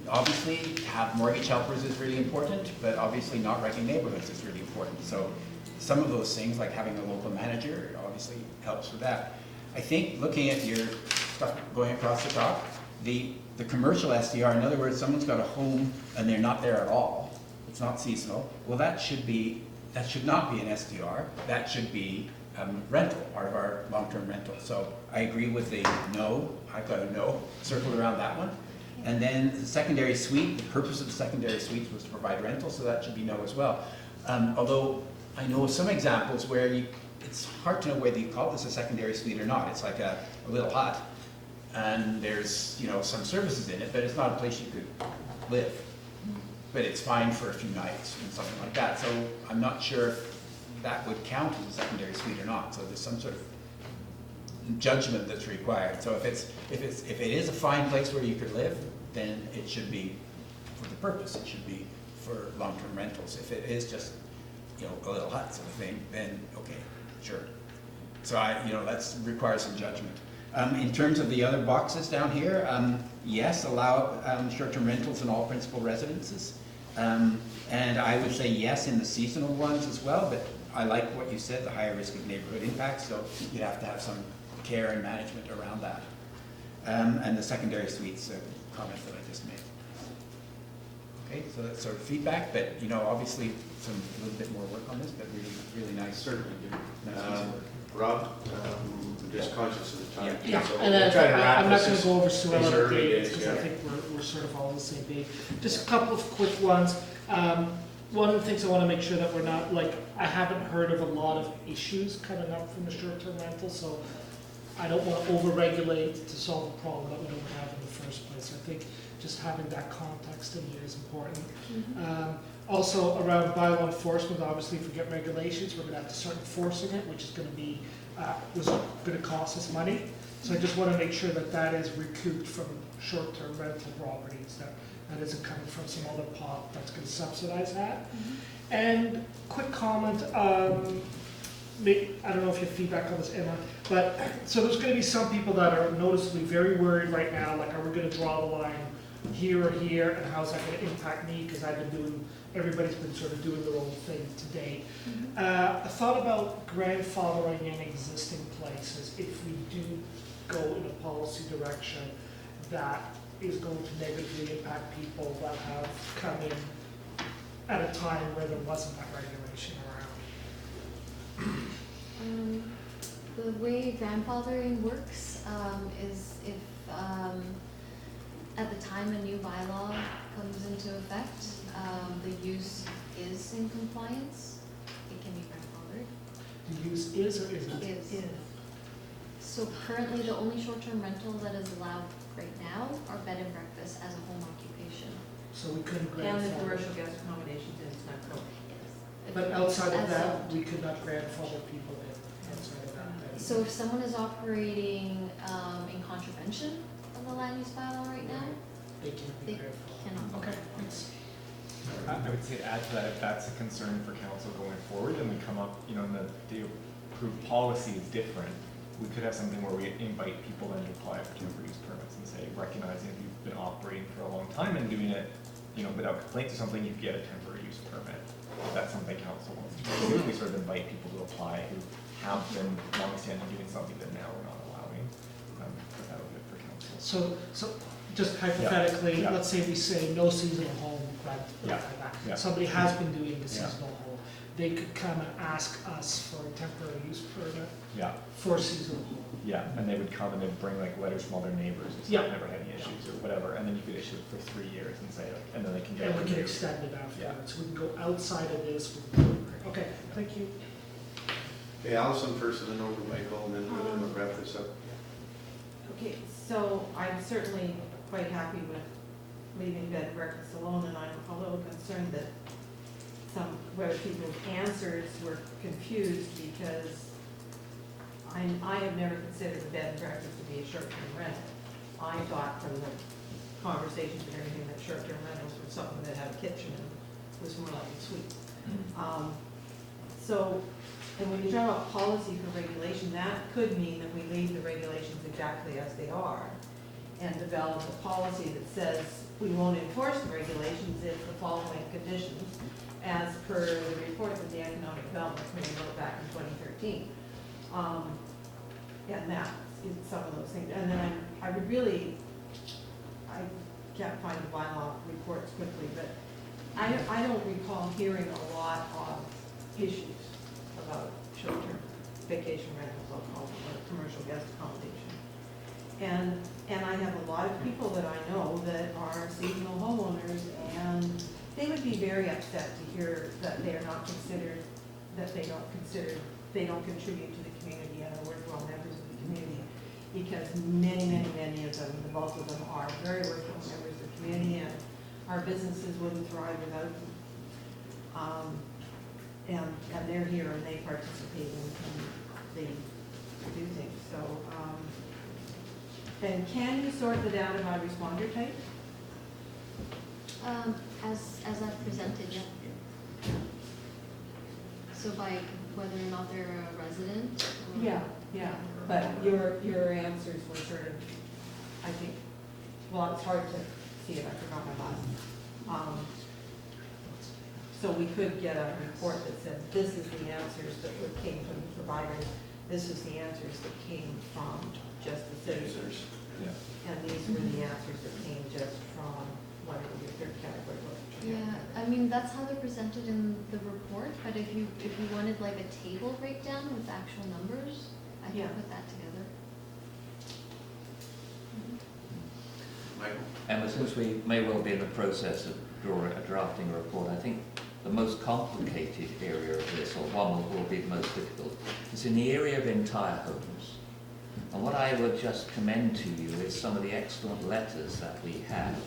obviously have mortgage helpers is really important, but obviously not wrecking neighborhoods is really important. So some of those things, like having a local manager, obviously helps with that. I think looking at your stuff going across the top, the commercial SDR, in other words, someone's got a home and they're not there at all, it's not seasonal, well, that should be that should not be an SDR, that should be rental, part of our long-term rental. So I agree with the no, I've got a no circled around that one. And then the secondary suite, the purpose of the secondary suites was to provide rental, so that should be no as well. Although I know of some examples where it's hard to know whether you call this a secondary suite or not. It's like a little hut, and there's, you know, some services in it, but it's not a place you could live. But it's fine for a few nights and something like that. So I'm not sure if that would count as a secondary suite or not. So there's some sort of judgment that's required. So if it is a fine place where you could live, then it should be for the purpose. It should be for long-term rentals. If it is just, you know, a little hut sort of thing, then okay, sure. So that requires some judgment. In terms of the other boxes down here, yes, allow short-term rentals in all principal residences. And I would say yes in the seasonal ones as well, but I like what you said, the higher risk of neighborhood impacts, so you'd have to have some care and management around that. And the secondary suites comment that I just made. Okay, so that's sort of feedback, but obviously a little bit more work on this, but really nice. Certainly do. Nice piece of work. Rob, I'm just conscious of the time. Yeah, So and we'll try to wrap I'm not this. going to go over These Sue Ellen early dates days, because I yeah. think we're sort of all on the same page. Just a couple of quick ones. One of the things I want to make sure that we're not, I haven't heard of a lot of issues coming up from the short-term rental, so I don't want to over-regulate to solve a problem that we don't have in the first place. I think just having that context in here is important. Also, around bylaw enforcement, obviously, if we get regulations, we're going to have to start enforcing it, which is going to be going to cost us money. So I just want to make sure that that is recouped from short-term rental properties, that isn't coming from some other pot that's going to subsidize that. And quick comment, I don't know if you have feedback on this, Emma, but so there's going to be some people that are noticeably very worried right now, like, are we going to draw the line here or here, and how's that going to impact me, because everybody's been sort of doing their own thing to date. I thought about grandfathering in existing places if we do go in a policy direction that is going to negatively impact people that have come in at a time where there wasn't that regulation around. The way grandfathering works is if at the time a new bylaw comes into effect, the use is in compliance, it can be grandfathered. The use is or isn't? Is. So currently, the only short-term rental that is allowed right now are bed and breakfast as a home occupation. So we couldn't And the grandfather. commercial guest accommodations in Snugg's. Yes. But outside of As that, a- we could not grandfather people in, outside of that. then. So if someone is operating in contravention of the land use bylaw right now, They can't be they grandfathered. cannot. Okay, thanks. I would say to add to that, if that's a concern for council going forward, then we come up, and the approved policy is different. We could have something where we invite people in to apply for temporary use permits and say, recognizing if you've been operating for a long time and doing it, without complaints or something, you get a temporary use permit. If that's something council wants to do, we sort of invite people to apply who have been long-standing doing something that now we're not allowing. But that would be it for council. So just hypothetically, Yeah. let's say we say no seasonal home rent, Yeah. like that. Yeah. Somebody has been doing the Yeah. seasonal home. They could come and ask us for a temporary use permit Yeah, for seasonal home. yeah, and they would come and they'd bring letters from all their neighbors and Yeah. stuff, never had any issues or whatever, and then you could issue it for 3 years and say, and then they can get. And we can renewed. extend it afterwards. We can go outside of this. Okay, thank you. Okay, Allison first, and then over to Michael, and then we'll wrap this up. Okay, so I'm certainly quite happy with leaving bed and breakfast alone, and I'm a little concerned that whether people's answers were confused, because I have never considered a bed and breakfast to be a short-term rental. I thought from the conversations and everything that short-term rentals were something that had a kitchen and was more like a suite. And when you talk about policy for regulation, that could mean that we leave the regulations exactly as they are and develop a policy that says we won't enforce the regulations if the following conditions, as per the report that the Economic Development Committee wrote back in 2013. And that is some of those things. And then I can't find the bylaw reports quickly, but I don't recall hearing a lot of issues about short-term vacation rentals, I'll call them, or commercial guest accommodation. And I have a lot of people that I know that are seasonal homeowners, and they would be very upset to hear that they are not considered, that they don't contribute to the community and are worthwhile members of the community, because many of them, the bulk of them are very worthwhile members of the community, and our businesses wouldn't thrive without them. And they're here and they participate and they do things, so, and can you sort the data by responder type? As I've presented, yeah. So by whether or not they're a resident? Or Yeah, but your answers were sort of, I think, well, it's hard to see it, I forgot my glasses. So we could get a report that said, this is the answers that came from the providers, this is the answers that came from just the citizens. Yeah. And these were the answers that came just from whatever your third category was. Yeah, I mean, that's how they're presented in the report, but if you wanted like a table breakdown with actual numbers, I can Yeah. put that together. Michael? And since we may well be in the process of drafting a report, I think the most complicated area of this, or one will be the most difficult, is in the area of entire homes. And what I would just commend to you is some of the excellent letters that we have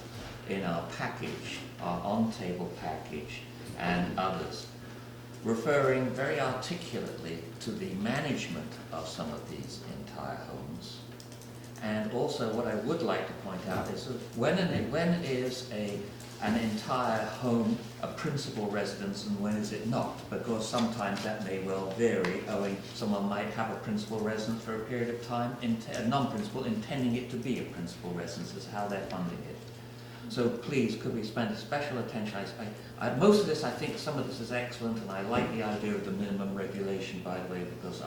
in our package, our on-table package, and others, referring very articulately to the management of some of these entire homes. And also what I would like to point out is that when is an entire home a principal residence and when is it not? Because sometimes that may well vary, owing someone might have a principal residence for a period of time, non-principal, intending it to be a principal residence, is how they're funding it. So please, could we spend a special attention? Most of this, I think some of this is excellent, and I like the idea of the minimum regulation, by the way, because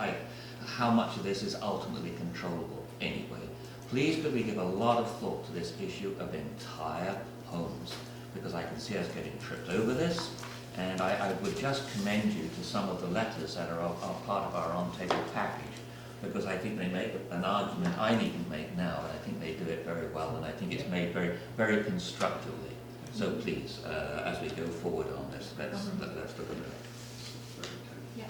how much of this is ultimately controllable anyway. Please, could we give a lot of thought to this issue of entire homes, because I can see us getting tripped over this, and I would just commend you to some of the letters that are part of our on-table package, because I think they make an argument I needn't make now, and I think they do it very well, and I think it's made very, very constructively. So please, as we go forward on this, let's look at it. Yeah.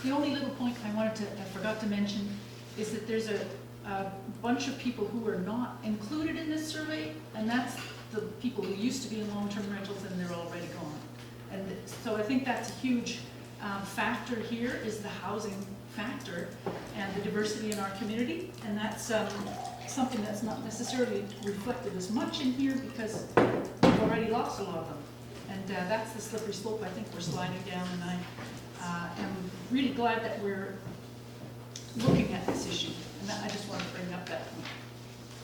The only little point I forgot to mention is that there's a bunch of people who are not included in this survey, and that's the people who used to be in long-term rentals and they're already gone. And so I think that's a huge factor here, is the housing factor and the diversity in our community, and that's something that's not necessarily reflected as much in here because we've already lost a lot of them. And that's the slippery slope I think we're sliding down, and I am really glad that we're looking at this issue. And I just want to bring up that point.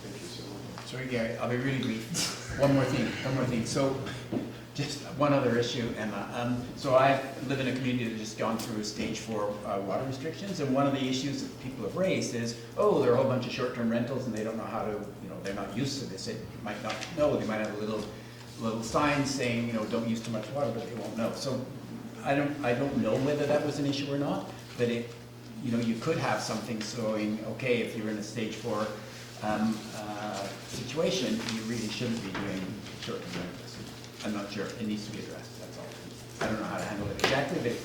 Thank you so much. Sorry, Gary, I'll be really brief. One more thing. So, just one other issue, Emma. So I live in a community that just gone through stage 4 water restrictions, and one of the issues that people have raised is, oh, there are a whole bunch of short-term rentals and they don't know how to, they're not used to this. They might not know. They might have a little sign saying, don't use too much water, but they won't know. So I don't know whether that was an issue or not, but you could have something showing, okay, if you're in a stage 4 situation, you really shouldn't be doing short-term rentals. I'm not sure. It needs to be addressed. That's all. I don't know how to handle it exactly, but it's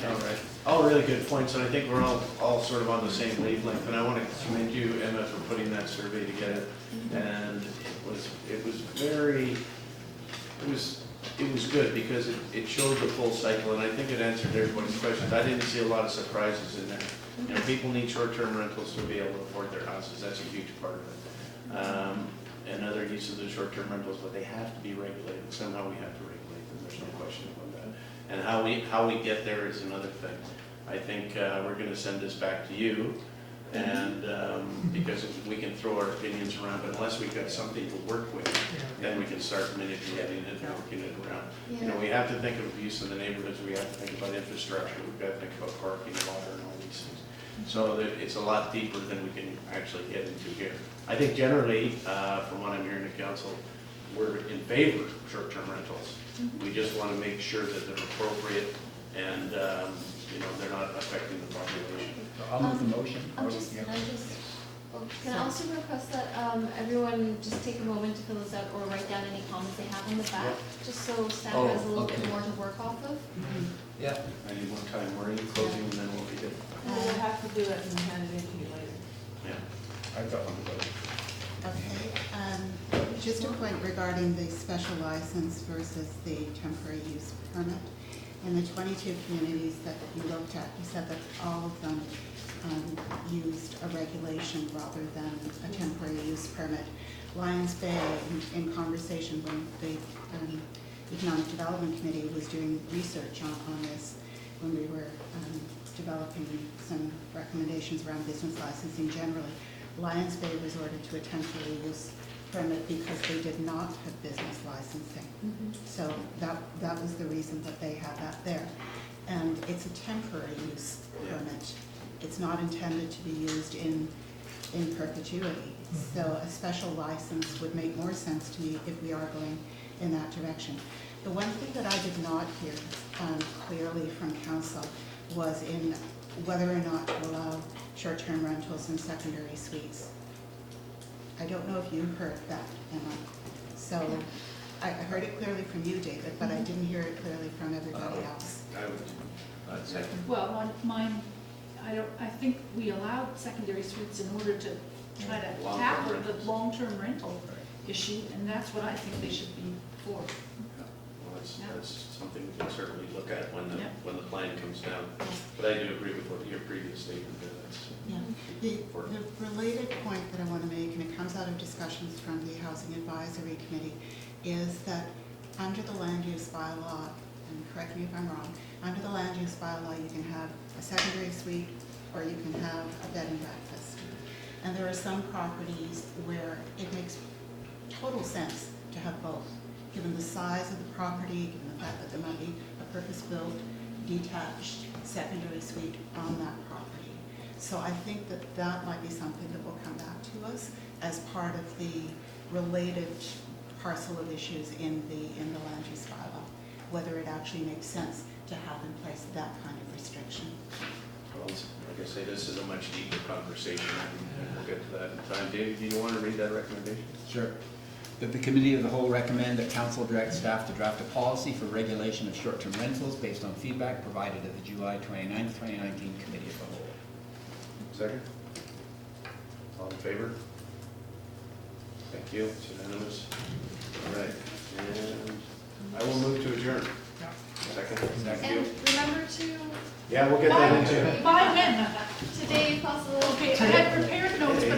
All right. All really good points, and I think we're all sort of on the same wavelength. And I want to commend you, Emma, for putting that survey together. And it was good because it showed the full cycle, and I think it answered everybody's questions. I didn't see a lot of surprises in there. People need short-term rentals to be able to afford their houses. That's a huge part of it. And other uses of short-term rentals, but they have to be regulated. Somehow we have to regulate them. There's no question about that. And how we get there is another thing. I think we're going to send this back to you, and because we can throw our opinions around, but unless we've got something to work with, then we can start manipulating it and working it around. Yeah. We have to think of use in the neighborhoods. We have to think about infrastructure. We've got to think about parking, water, and all these things. So that it's a lot deeper than we can actually get into here. I think generally, from what I'm hearing at council, we're in favor of short-term rentals. We just want to make sure that they're appropriate and, you know, they're not affecting the population. So I'll move the motion. I'm or- just, yeah. can I just, well, can I also request that everyone just take a moment to fill this out or write down any comments they have on the back, just so staff Oh, has a little bit okay. more to work off of? Yeah. I need more time, Maureen, closing, and then we'll be good. We'll have to do it and hand it in to you later. Yeah. I've got one to vote. Okay, just a point regarding the special license versus the temporary use permit. In the 22 communities that you looked at, you said that all of them used a regulation rather than a temporary use permit. Lions Bay, in conversation when the Economic Development Committee was doing research on this, when we were developing some recommendations around business licensing generally, Lions Bay resorted to a temporary use permit because they did not have business licensing. So that was the reason that they had that there. And it's a temporary use permit. It's not intended to be used in perpetuity. So a special license would make more sense to me if we are going in that direction. The one thing that I did not hear clearly from council was in whether or not to allow short-term rentals in secondary suites. I don't know if you heard that, Emma. So I heard it clearly from you, David, but I didn't hear it clearly from everybody else. I would, I'd second. Well, on mine, I think we allowed secondary suites in order to try to Long-term tackle the rentals. long-term rental issue, and that's what I think they should be for. Well, Yeah. that's something we can certainly look at when Yeah. the plan comes down. But I do agree with what your previous statement there, that's. Yeah. The related point that I want to make, and it comes out of discussions from the Housing Advisory Committee, is that under the land use bylaw, and correct me if I'm wrong, under the land use bylaw, you can have a secondary suite or you can have a bed and breakfast. And there are some properties where it makes total sense to have both, given the size of the property, given the fact that there might be a purpose-built, detached secondary suite on that property. So I think that that might be something that will come back to us as part of the related parcel of issues in the land use bylaw, whether it actually makes sense to have in place that kind of restriction. Well, like I say, this is a much deeper conversation, and we'll get to that in time. David, do you want to read that recommendation? Sure. That the Committee of the Whole recommend that Council direct staff to draft a policy for regulation of short-term rentals based on feedback provided at the July 29, 2019 Committee of the Whole. Second? All in favor? Thank you, it's unanimous. All right, and I will move to adjourn. Second? Thank And you. remember to, Yeah, we'll get that into. By when? today if possible. Okay, I had prepared